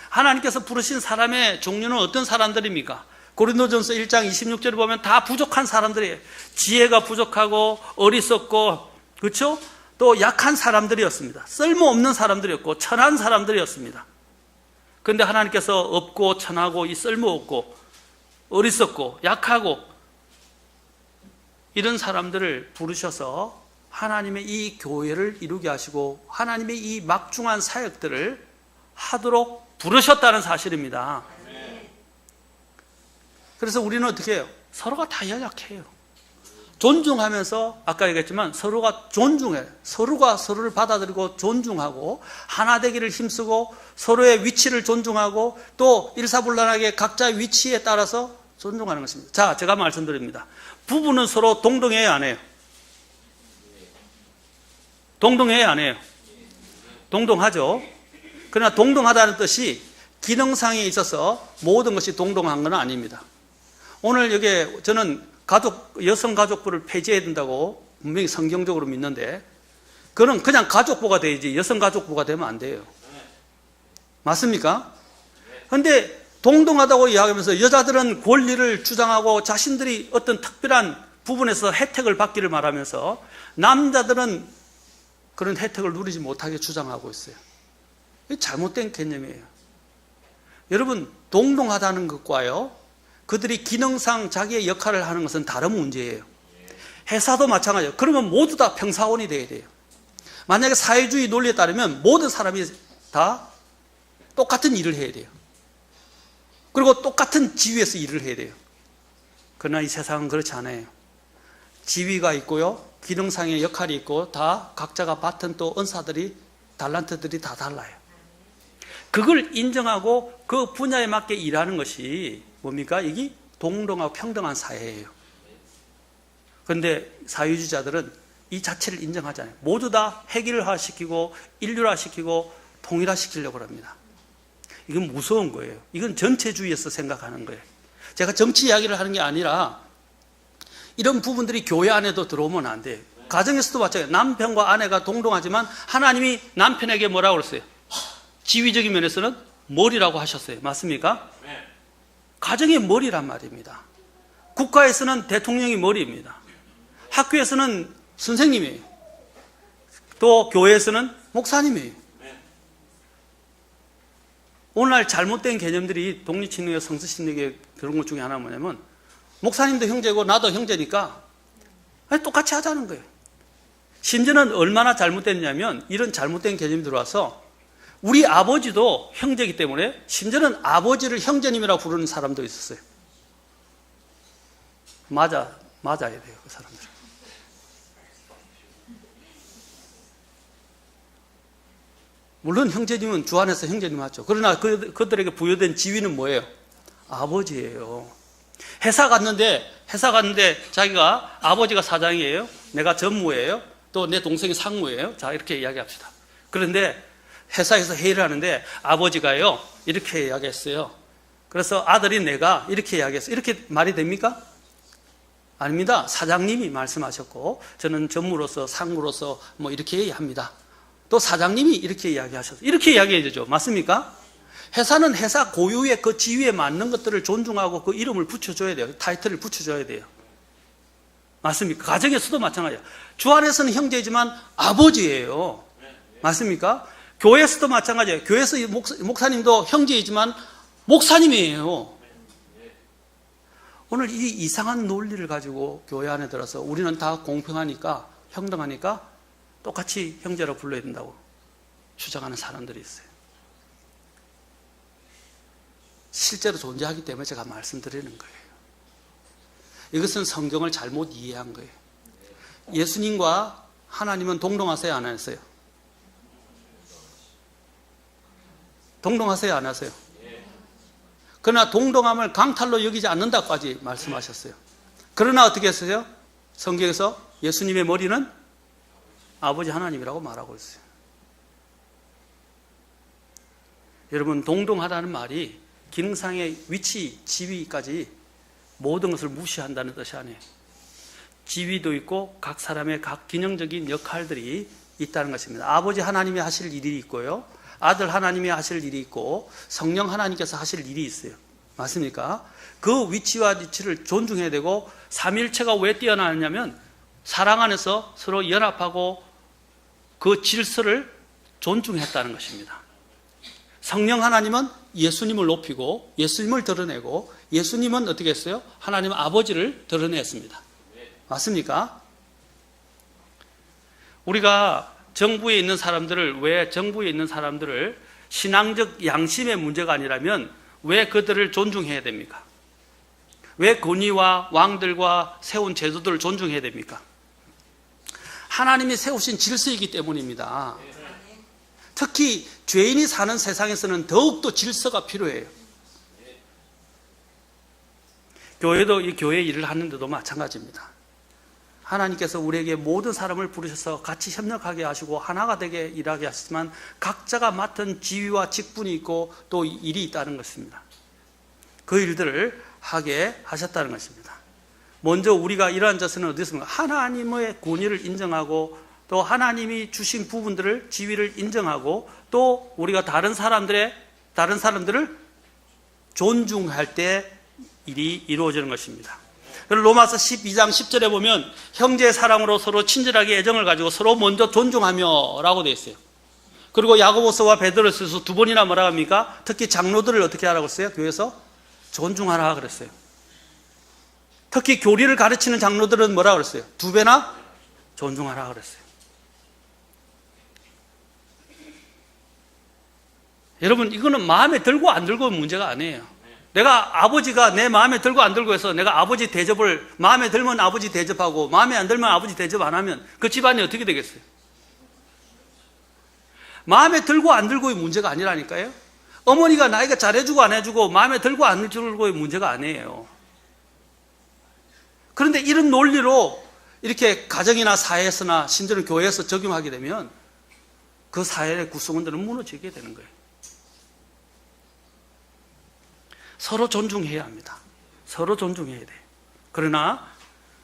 하나님께서 부르신 사람의 종류는 어떤 사람들입니까? 고린도전서 1장 26절을 보면 다 부족한 사람들이에요. 지혜가 부족하고 어리석고 그렇죠? 또 약한 사람들이었습니다. 쓸모없는 사람들이었고 천한 사람들이었습니다. 그런데 하나님께서 없고 천하고 이 쓸모없고 어리석고 약하고 이런 사람들을 부르셔서 하나님의 이 교회를 이루게 하시고 하나님의 이 막중한 사역들을 하도록 부르셨다는 사실입니다. 그래서 우리는 어떻게 해요? 서로가 다 연약해요. 존중하면서 아까 얘기했지만 서로가 존중해요. 서로가 서로를 받아들이고 존중하고 하나 되기를 힘쓰고 서로의 위치를 존중하고 또 일사불란하게 각자의 위치에 따라서 존중하는 것입니다. 자, 제가 말씀드립니다. 부부는 서로 동등해야 안 해요? 동등해야 안 해요? 동등하죠. 그러나 동등하다는 뜻이 기능상에 있어서 모든 것이 동등한 건 아닙니다. 오늘 여기 저는 여성가족부를 폐지해야 된다고 분명히 성경적으로 믿는데 그건 그냥 가족부가 돼야지 여성가족부가 되면 안 돼요. 맞습니까? 그런데 동등하다고 이야기하면서 여자들은 권리를 주장하고 자신들이 어떤 특별한 부분에서 혜택을 받기를 말하면서 남자들은 그런 혜택을 누리지 못하게 주장하고 있어요. 이게 잘못된 개념이에요. 여러분, 동등하다는 것과요 그들이 기능상 자기의 역할을 하는 것은 다른 문제예요. 회사도 마찬가지예요. 그러면 모두 다 평사원이 돼야 돼요. 만약에 사회주의 논리에 따르면 모든 사람이 다 똑같은 일을 해야 돼요. 그리고 똑같은 지위에서 일을 해야 돼요. 그러나 이 세상은 그렇지 않아요. 지위가 있고요, 기능상의 역할이 있고 다 각자가 맡은 또 은사들이 달란트들이 다 달라요. 그걸 인정하고 그 분야에 맞게 일하는 것이 뭡니까? 이게 동등하고 평등한 사회예요. 그런데 사회주의자들은 이 자체를 인정하지 않아요. 모두 다 획일화시키고 인류화시키고 통일화시키려고 합니다. 이건 무서운 거예요. 이건 전체주의에서 생각하는 거예요. 제가 정치 이야기를 하는 게 아니라 이런 부분들이 교회 안에도 들어오면 안 돼요. 가정에서도 마찬가지예요. 남편과 아내가 동등하지만 하나님이 남편에게 뭐라고 그랬어요? 지위적인 면에서는 머리라고 하셨어요. 맞습니까? 가정의 머리란 말입니다. 국가에서는 대통령이 머리입니다. 학교에서는 선생님이에요. 또 교회에서는 목사님이에요. 오늘날 잘못된 개념들이 독립신앙의 성서신학의 그런 것 중에 하나는 뭐냐면 목사님도 형제고 나도 형제니까 똑같이 하자는 거예요. 심지어는 얼마나 잘못됐냐면 이런 잘못된 개념이 들어와서 우리 아버지도 형제이기 때문에 심지어는 아버지를 형제님이라고 부르는 사람도 있었어요. 맞아야 돼요, 그 사람들은. 물론 형제님은 주 안에서 형제님 맞죠. 그러나 그들에게 부여된 지위는 뭐예요? 아버지예요. 회사 갔는데 자기가 아버지가 사장이에요. 내가 전무예요. 또 내 동생이 상무예요. 자, 이렇게 이야기합시다. 그런데 회사에서 회의를 하는데 아버지가요, 이렇게 이야기했어요. 그래서 아들이 내가 이렇게 이야기했어요. 이렇게 말이 됩니까? 아닙니다. 사장님이 말씀하셨고, 저는 전무로서, 상무로서 뭐 이렇게 얘기합니다. 또 사장님이 이렇게 이야기하셨어요. 이렇게 이야기해야 되죠. 맞습니까? 회사는 회사 고유의 그 지위에 맞는 것들을 존중하고 그 이름을 붙여줘야 돼요. 타이틀을 붙여줘야 돼요. 맞습니까? 가정에서도 마찬가지예요. 주 안에서는 형제이지만 아버지예요. 맞습니까? 교회에서도 마찬가지예요. 교회에서 목사님도 형제이지만 목사님이에요. 오늘 이 이상한 논리를 가지고 교회 안에 들어서 우리는 다 공평하니까, 평등하니까 똑같이 형제로 불러야 된다고 주장하는 사람들이 있어요. 실제로 존재하기 때문에 제가 말씀드리는 거예요. 이것은 성경을 잘못 이해한 거예요. 예수님과 하나님은 동등하세요, 안 하세요? 동등하세요, 안 하세요? 그러나 동등함을 강탈로 여기지 않는다까지 말씀하셨어요. 그러나 어떻게 했어요? 성경에서 예수님의 머리는 아버지 하나님이라고 말하고 있어요. 여러분, 동등하다는 말이 기능상의 위치, 지위까지 모든 것을 무시한다는 뜻이 아니에요. 지위도 있고 각 사람의 각 기능적인 역할들이 있다는 것입니다. 아버지 하나님이 하실 일이 있고요, 아들 하나님이 하실 일이 있고, 성령 하나님께서 하실 일이 있어요. 맞습니까? 그 위치와 위치를 존중해야 되고, 삼위일체가 왜 뛰어나느냐면 사랑 안에서 서로 연합하고 그 질서를 존중했다는 것입니다. 성령 하나님은 예수님을 높이고 예수님을 드러내고, 예수님은 어떻게 했어요? 하나님 아버지를 드러냈습니다. 맞습니까? 우리가 정부에 있는 사람들을, 왜 정부에 있는 사람들을 신앙적 양심의 문제가 아니라면 왜 그들을 존중해야 됩니까? 왜 권위와 왕들과 세운 제도들을 존중해야 됩니까? 하나님이 세우신 질서이기 때문입니다. 특히 죄인이 사는 세상에서는 더욱더 질서가 필요해요. 교회도 이 교회 일을 하는데도 마찬가지입니다. 하나님께서 우리에게 모든 사람을 부르셔서 같이 협력하게 하시고 하나가 되게 일하게 하시지만 각자가 맡은 지위와 직분이 있고 또 일이 있다는 것입니다. 그 일들을 하게 하셨다는 것입니다. 먼저 우리가 이러한 자세는 어디서입니까? 하나님의 권위를 인정하고 또 하나님이 주신 부분들을, 지위를 인정하고 또 우리가 다른 사람들을 존중할 때 일이 이루어지는 것입니다. 로마서 12장 10절에 보면 형제의 사랑으로 서로 친절하게 애정을 가지고 서로 먼저 존중하며 라고 되어 있어요. 그리고 야고보서와 베드로서에서 두 번이나 뭐라 합니까? 특히 장로들을 어떻게 하라고 했어요? 교회에서 존중하라 그랬어요. 특히 교리를 가르치는 장로들은 뭐라 그랬어요? 두 배나 존중하라 그랬어요. 여러분, 이거는 마음에 들고 안 들고의 문제가 아니에요. 내가 아버지가 내 마음에 들고 안 들고 해서 내가 아버지 대접을, 마음에 들면 아버지 대접하고 마음에 안 들면 아버지 대접 안 하면 그 집안이 어떻게 되겠어요? 마음에 들고 안 들고의 문제가 아니라니까요. 어머니가 나이가 잘해주고 안 해주고 마음에 들고 안 들고의 문제가 아니에요. 그런데 이런 논리로 이렇게 가정이나 사회에서나 심지어는 교회에서 적용하게 되면 그 사회의 구성원들은 무너지게 되는 거예요. 서로 존중해야 합니다. 서로 존중해야 돼요. 그러나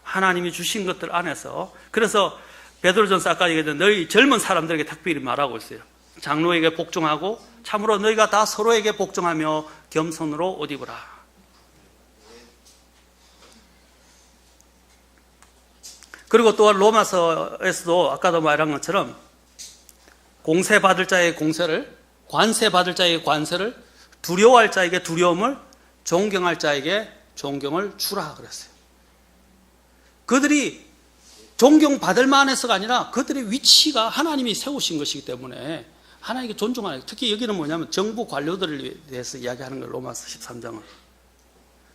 하나님이 주신 것들 안에서, 그래서 베드로전서 아까 얘기했던 너희 젊은 사람들에게 특별히 말하고 있어요. 장로에게 복종하고 참으로 너희가 다 서로에게 복종하며 겸손으로 옷 입으라. 그리고 또 로마서에서도 아까도 말한 것처럼 공세 받을 자의 공세를, 관세 받을 자의 관세를, 두려워할 자에게 두려움을, 존경할 자에게 존경을 주라 그랬어요. 그들이 존경받을 만해서가 아니라 그들의 위치가 하나님이 세우신 것이기 때문에 하나님께 존중하는, 특히 여기는 뭐냐면 정부 관료들에 대해서 이야기하는 거예요. 로마서 13장은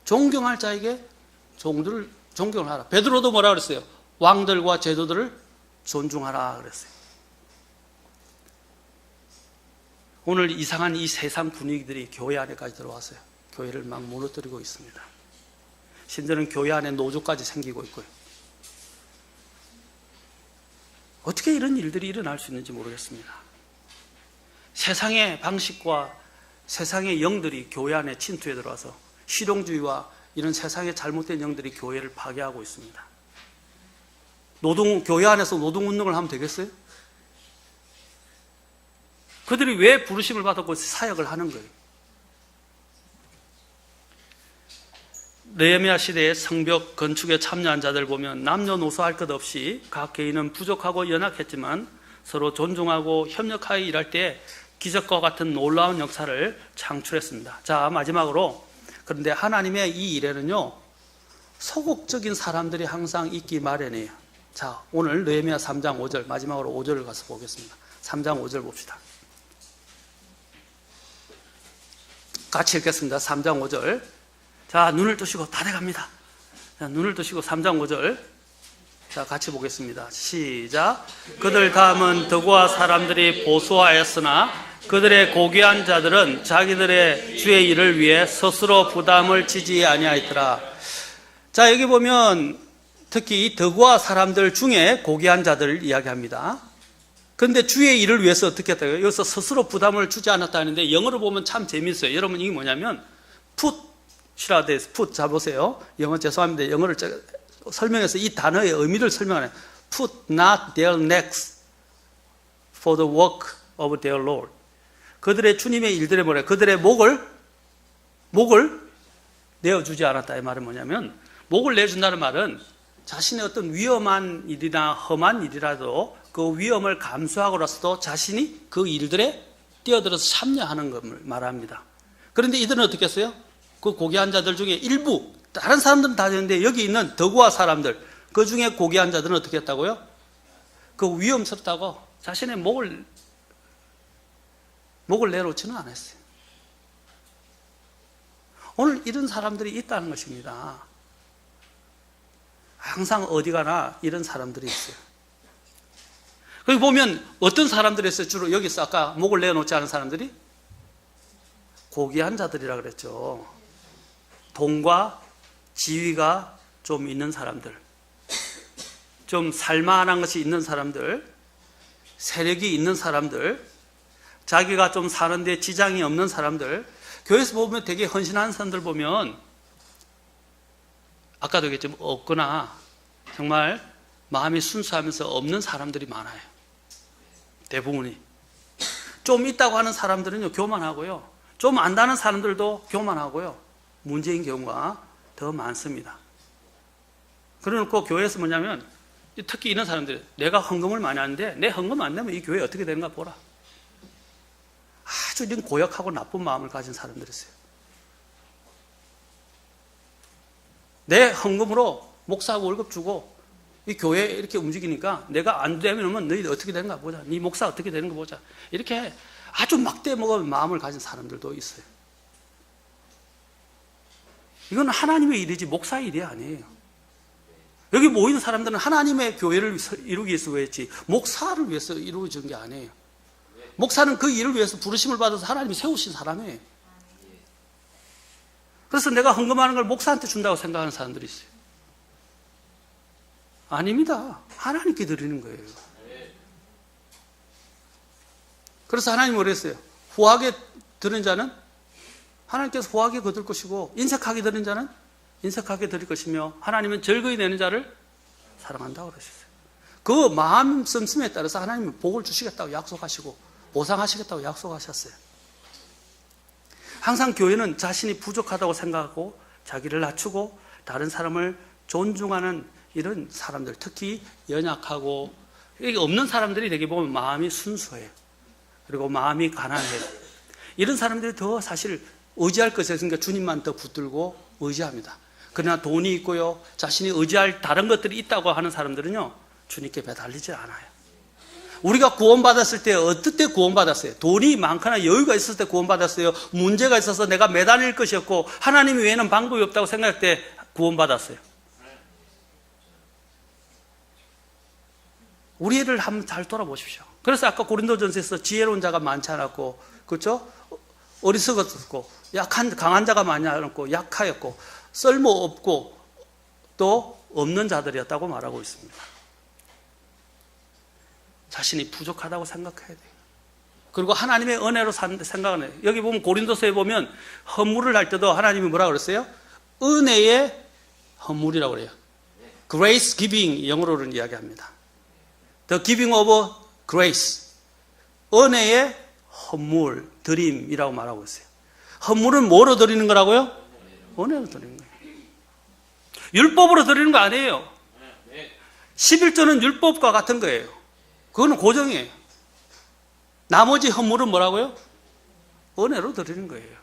존경할 자에게 종들을 존경을 하라. 베드로도 뭐라 그랬어요? 왕들과 제도들을 존중하라 그랬어요. 오늘 이상한 이 세상 분위기들이 교회 안에까지 들어왔어요. 교회를 막 무너뜨리고 있습니다. 심지어는 교회 안에 노조까지 생기고 있고요. 어떻게 이런 일들이 일어날 수 있는지 모르겠습니다. 세상의 방식과 세상의 영들이 교회 안에 침투해 들어와서 실용주의와 이런 세상의 잘못된 영들이 교회를 파괴하고 있습니다. 교회 안에서 노동운동을 하면 되겠어요? 그들이 왜 부르심을 받았고 사역을 하는 거예요? 느헤미야 시대의 성벽 건축에 참여한 자들 보면 남녀노소 할 것 없이 각 개인은 부족하고 연약했지만 서로 존중하고 협력하여 일할 때 기적과 같은 놀라운 역사를 창출했습니다. 자, 마지막으로, 그런데 하나님의 이 일에는요, 소극적인 사람들이 항상 있기 마련이에요. 자, 오늘 느헤미야 3장 5절, 마지막으로 5절을 가서 보겠습니다. 3장 5절 봅시다. 같이 읽겠습니다. 3장 5절. 자, 눈을 뜨시고, 다 돼갑니다. 자, 눈을 뜨시고 3장 5절. 자, 같이 보겠습니다. 시작. 그들 다음은 드고아 사람들이 보수하였으나 그들의 고귀한 자들은 자기들의 주의 일을 위해 스스로 부담을 지지 아니하였더라. 자, 여기 보면 특히 이 드고아 사람들 중에 고귀한 자들을 이야기합니다. 그런데 주의 일을 위해서 어떻게 했다고요? 여기서 스스로 부담을 주지 않았다 하는데 영어로 보면 참 재밌어요. 여러분, 이게 뭐냐면 put이라 돼 있어요. put, 자 보세요. 영어 죄송합니다. 영어를 제가 설명해서 이 단어의 의미를 설명하네요. Put not their necks for the work of their Lord. 그들의 주님의 일들에 뭐래? 그들의 목을 내어주지 않았다. 이 말은 뭐냐면, 목을 내준다는 말은 자신의 어떤 위험한 일이나 험한 일이라도 그 위험을 감수하고라서도 자신이 그 일들에 뛰어들어서 참여하는 것을 말합니다. 그런데 이들은 어떻게 했어요? 그 고귀한 자들 중에 일부, 다른 사람들은 다 되는데 여기 있는 드고아 사람들, 그 중에 고귀한 자들은 어떻게 했다고요? 그 위험스럽다고 자신의 목을 내놓지는 않았어요. 오늘 이런 사람들이 있다는 것입니다. 항상 어디 가나 이런 사람들이 있어요. 거기 보면 어떤 사람들이 있어요? 주로 여기서 아까 목을 내놓지 않은 사람들이? 고귀한 자들이라 그랬죠. 돈과 지위가 좀 있는 사람들, 좀 살만한 것이 있는 사람들, 세력이 있는 사람들, 자기가 좀 사는데 지장이 없는 사람들, 교회에서 보면 되게 헌신하는 사람들 보면 아까도 얘기했지만 없거나 정말 마음이 순수하면서 없는 사람들이 많아요. 대부분이. 좀 있다고 하는 사람들은요, 교만하고요. 좀 안다는 사람들도 교만하고요. 문제인 경우가 더 많습니다. 그래놓고 교회에서 뭐냐면, 특히 이런 사람들, 내가 헌금을 많이 하는데 내 헌금 안 내면 이 교회 어떻게 되는가 보라. 아주 이런 고약하고 나쁜 마음을 가진 사람들이 있어요. 내 헌금으로 목사하고 월급 주고 이 교회 이렇게 움직이니까 내가 안 되면 너희 어떻게 되는가 보자. 네 목사 어떻게 되는가 보자. 이렇게 아주 막대 먹은 마음을 가진 사람들도 있어요. 이건 하나님의 일이지 목사의 일이 아니에요. 여기 모이는 사람들은 하나님의 교회를 이루기 위해서 했지 목사를 위해서 이루어진 게 아니에요. 목사는 그 일을 위해서 부르심을 받아서 하나님이 세우신 사람이에요. 그래서 내가 헌금하는 걸 목사한테 준다고 생각하는 사람들이 있어요. 아닙니다. 하나님께 드리는 거예요. 그래서 하나님이 뭐랬어요? 후하게 드는 자는 하나님께서 후하게 거둘 것이고 인색하게 드는 자는 인색하게 드릴 것이며 하나님은 즐거이 내는 자를 사랑한다고 그러셨어요. 그 마음 씀씀에 따라서 하나님은 복을 주시겠다고 약속하시고 보상하시겠다고 약속하셨어요. 항상 교회는 자신이 부족하다고 생각하고 자기를 낮추고 다른 사람을 존중하는 이런 사람들, 특히 연약하고 없는 사람들이 되게 보면 마음이 순수해요. 그리고 마음이 가난해요. 이런 사람들이 더 사실 의지할 것이 있으니까 주님만 더 붙들고 의지합니다. 그러나 돈이 있고요, 자신이 의지할 다른 것들이 있다고 하는 사람들은요, 주님께 매달리지 않아요. 우리가 구원받았을 때 어떨 때 구원받았어요? 돈이 많거나 여유가 있을 때 구원받았어요? 문제가 있어서 내가 매달릴 것이 없고 하나님 외에는 방법이 없다고 생각할 때 구원받았어요? 우리를 한번 잘 돌아보십시오. 그래서 아까 고린도전서에서 지혜로운 자가 많지 않았고, 그렇죠? 어리석었고, 강한 자가 많지 않았고, 약하였고, 쓸모없고, 또 없는 자들이었다고 말하고 있습니다. 자신이 부족하다고 생각해야 돼요. 그리고 하나님의 은혜로 생각을 해요. 여기 보면 고린도서에 보면 헌물을 할 때도 하나님이 뭐라고 그랬어요? 은혜의 헌물이라고 그래요. Grace giving, 영어로는 이야기합니다. The giving of grace. 은혜의 헌물, 드림이라고 말하고 있어요. 헌물은 뭐로 드리는 거라고요? 은혜로 드리는 거예요. 율법으로 드리는 거 아니에요. 11조는 율법과 같은 거예요. 그거는 고정이에요. 나머지 헌물은 뭐라고요? 은혜로 드리는 거예요.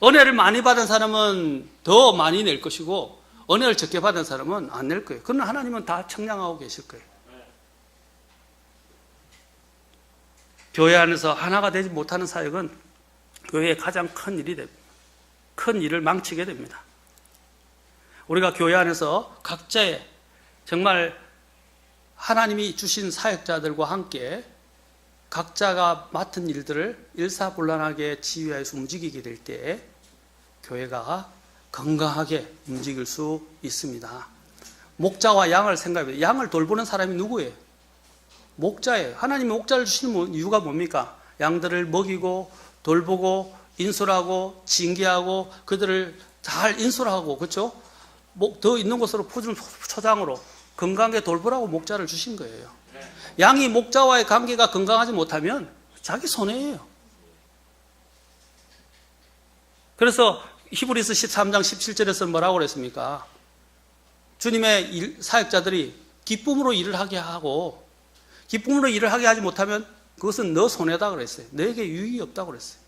은혜를 많이 받은 사람은 더 많이 낼 것이고 은혜를 적게 받은 사람은 안 낼 거예요. 그건 하나님은 다 청량하고 계실 거예요. 교회 안에서 하나가 되지 못하는 사역은 교회의 가장 큰 일이 됩니다. 큰 일을 망치게 됩니다. 우리가 교회 안에서 각자의 정말 하나님이 주신 사역자들과 함께 각자가 맡은 일들을 일사불란하게 지휘하여서 움직이게 될 때 교회가 건강하게 움직일 수 있습니다. 목자와 양을 생각해요. 양을 돌보는 사람이 누구예요? 목자예요. 하나님이 목자를 주시는 이유가 뭡니까? 양들을 먹이고 돌보고 인솔하고 징계하고 그들을 잘 인솔하고 그렇죠? 더 있는 곳으로 포준 초장으로 건강하게 돌보라고 목자를 주신 거예요. 양이 목자와의 관계가 건강하지 못하면 자기 손해예요. 그래서 히브리서 13장 17절에서 뭐라고 그랬습니까? 주님의 사역자들이 기쁨으로 일을 하게 하고 기쁨으로 일을 하게 하지 못하면 그것은 너 손해다 그랬어요. 너에게 유익이 없다고 그랬어요.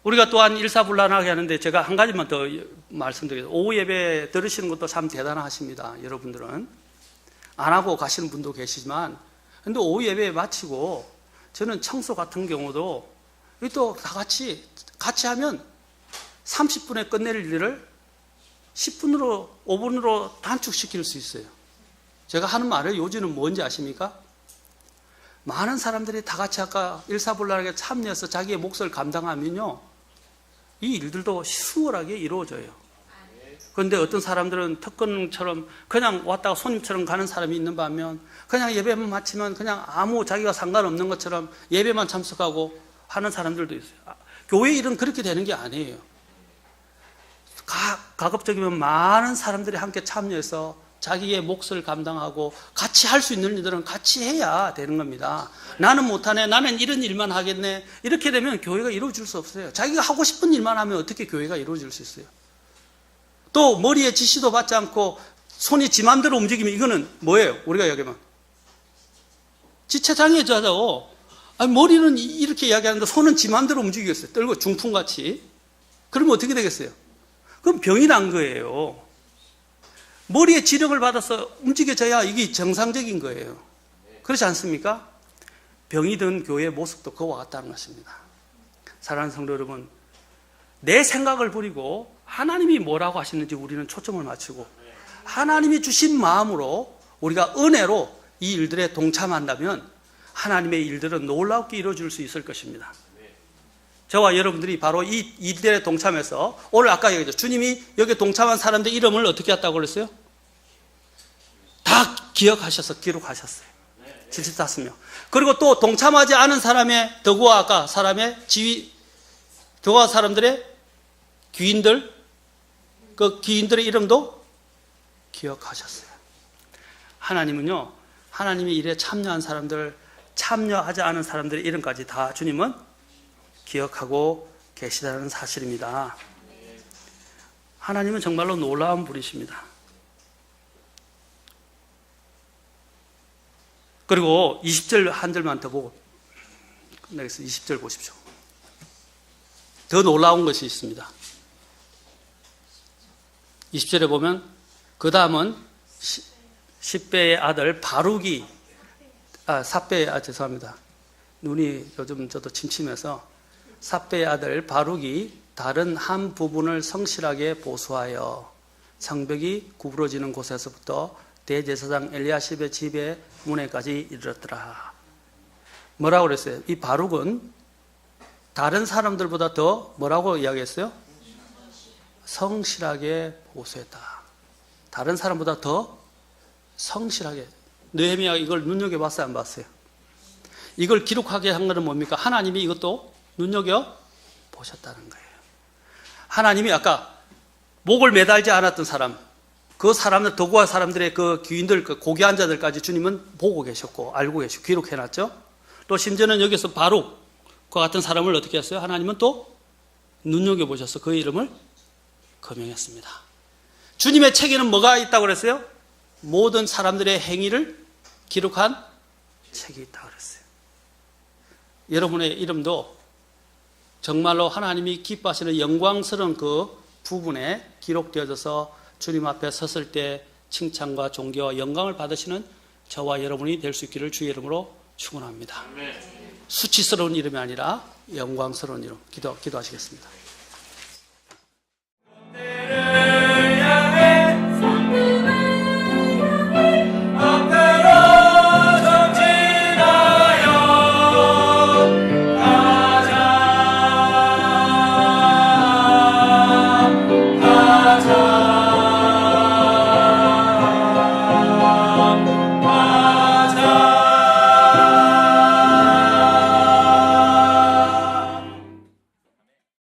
우리가 또한 일사불란하게 하는데 제가 한 가지만 더 말씀드리겠습니다. 오후 예배 들으시는 것도 참 대단하십니다. 여러분들은 안 하고 가시는 분도 계시지만 근데 오후 예배 마치고 저는 청소 같은 경우도 또 다 같이 하면 30분에 끝낼 일을 10분으로 5분으로 단축시킬 수 있어요. 제가 하는 말을 요즘은 뭔지 아십니까? 많은 사람들이 다 같이 아까 일사불란하게 참여해서 자기의 몫을 감당하면요 이 일들도 수월하게 이루어져요. 그런데 어떤 사람들은 특권처럼 그냥 왔다가 손님처럼 가는 사람이 있는 반면 그냥 예배만 마치면 그냥 아무 자기가 상관없는 것처럼 예배만 참석하고 하는 사람들도 있어요. 교회 일은 그렇게 되는 게 아니에요. 가급적이면 많은 사람들이 함께 참여해서 자기의 몫을 감당하고 같이 할 수 있는 일들은 같이 해야 되는 겁니다. 나는 못하네, 나는 이런 일만 하겠네, 이렇게 되면 교회가 이루어질 수 없어요. 자기가 하고 싶은 일만 하면 어떻게 교회가 이루어질 수 있어요? 또 머리에 지시도 받지 않고 손이 지 맘대로 움직이면 이거는 뭐예요? 우리가 여기면 지체장애자죠. 아니, 머리는 이렇게 이야기하는데 손은 지 맘대로 움직이겠어요. 떨고 중풍같이. 그러면 어떻게 되겠어요? 그럼 병이 난 거예요. 머리에 지령을 받아서 움직여져야 이게 정상적인 거예요. 그렇지 않습니까? 병이 든 교회의 모습도 그와 같다는 것입니다. 사랑하는 성도 여러분, 내 생각을 버리고 하나님이 뭐라고 하시는지 우리는 초점을 맞추고 하나님이 주신 마음으로 우리가 은혜로 이 일들에 동참한다면 하나님의 일들은 놀랍게 이루어질 수 있을 것입니다. 저와 여러분들이 바로 이 일들에 동참해서 오늘 아까 얘기했죠. 주님이 여기 동참한 사람들 이름을 어떻게 했다고 그랬어요? 다 기억하셔서 기록하셨어요. 75명. 그리고 또 동참하지 않은 사람의 덕우와 아까 사람의 지위, 덕우와 사람들의 귀인들, 그 귀인들의 이름도 기억하셨어요. 하나님은요, 하나님의 일에 참여한 사람들, 참여하지 않은 사람들의 이름까지 다 주님은 기억하고 계시다는 사실입니다. 하나님은 정말로 놀라운 분이십니다. 그리고 20절 한 절만 더 보고 끝내겠습니다. 20절 보십시오. 더 놀라운 것이 있습니다. 20절에 보면 그 다음은 10배의 아들 바룩이 죄송합니다. 눈이 요즘 저도 침침해서 삿배의 아들 바룩이 다른 한 부분을 성실하게 보수하여 성벽이 구부러지는 곳에서부터 대제사장 엘리야십의 집의 문에까지 이르렀더라. 뭐라고 그랬어요? 이 바룩은 다른 사람들보다 더 뭐라고 이야기했어요? 성실하게 보수했다. 다른 사람보다 더 성실하게. 느헤미야가 이걸 눈여겨봤어요, 안 봤어요? 이걸 기록하게 한 것은 뭡니까? 하나님이 이것도 눈여겨보셨다는 거예요. 하나님이 아까 목을 매달지 않았던 사람, 그 사람들, 도구와 사람들의 그 귀인들, 그 고귀한 자들까지 주님은 보고 계셨고, 알고 계시고, 기록해놨죠? 또 심지어는 여기서 바룩과 같은 사람을 어떻게 했어요? 하나님은 또 눈여겨보셔서 그 이름을 거명했습니다. 주님의 책에는 뭐가 있다고 그랬어요? 모든 사람들의 행위를 기록한 책이 있다고 그랬어요. 여러분의 이름도 정말로 하나님이 기뻐하시는 영광스러운 그 부분에 기록되어져서 주님 앞에 섰을 때 칭찬과 존경과 영광을 받으시는 저와 여러분이 될 수 있기를 주의 이름으로 축원합니다. 수치스러운 이름이 아니라 영광스러운 이름 기도하시겠습니다.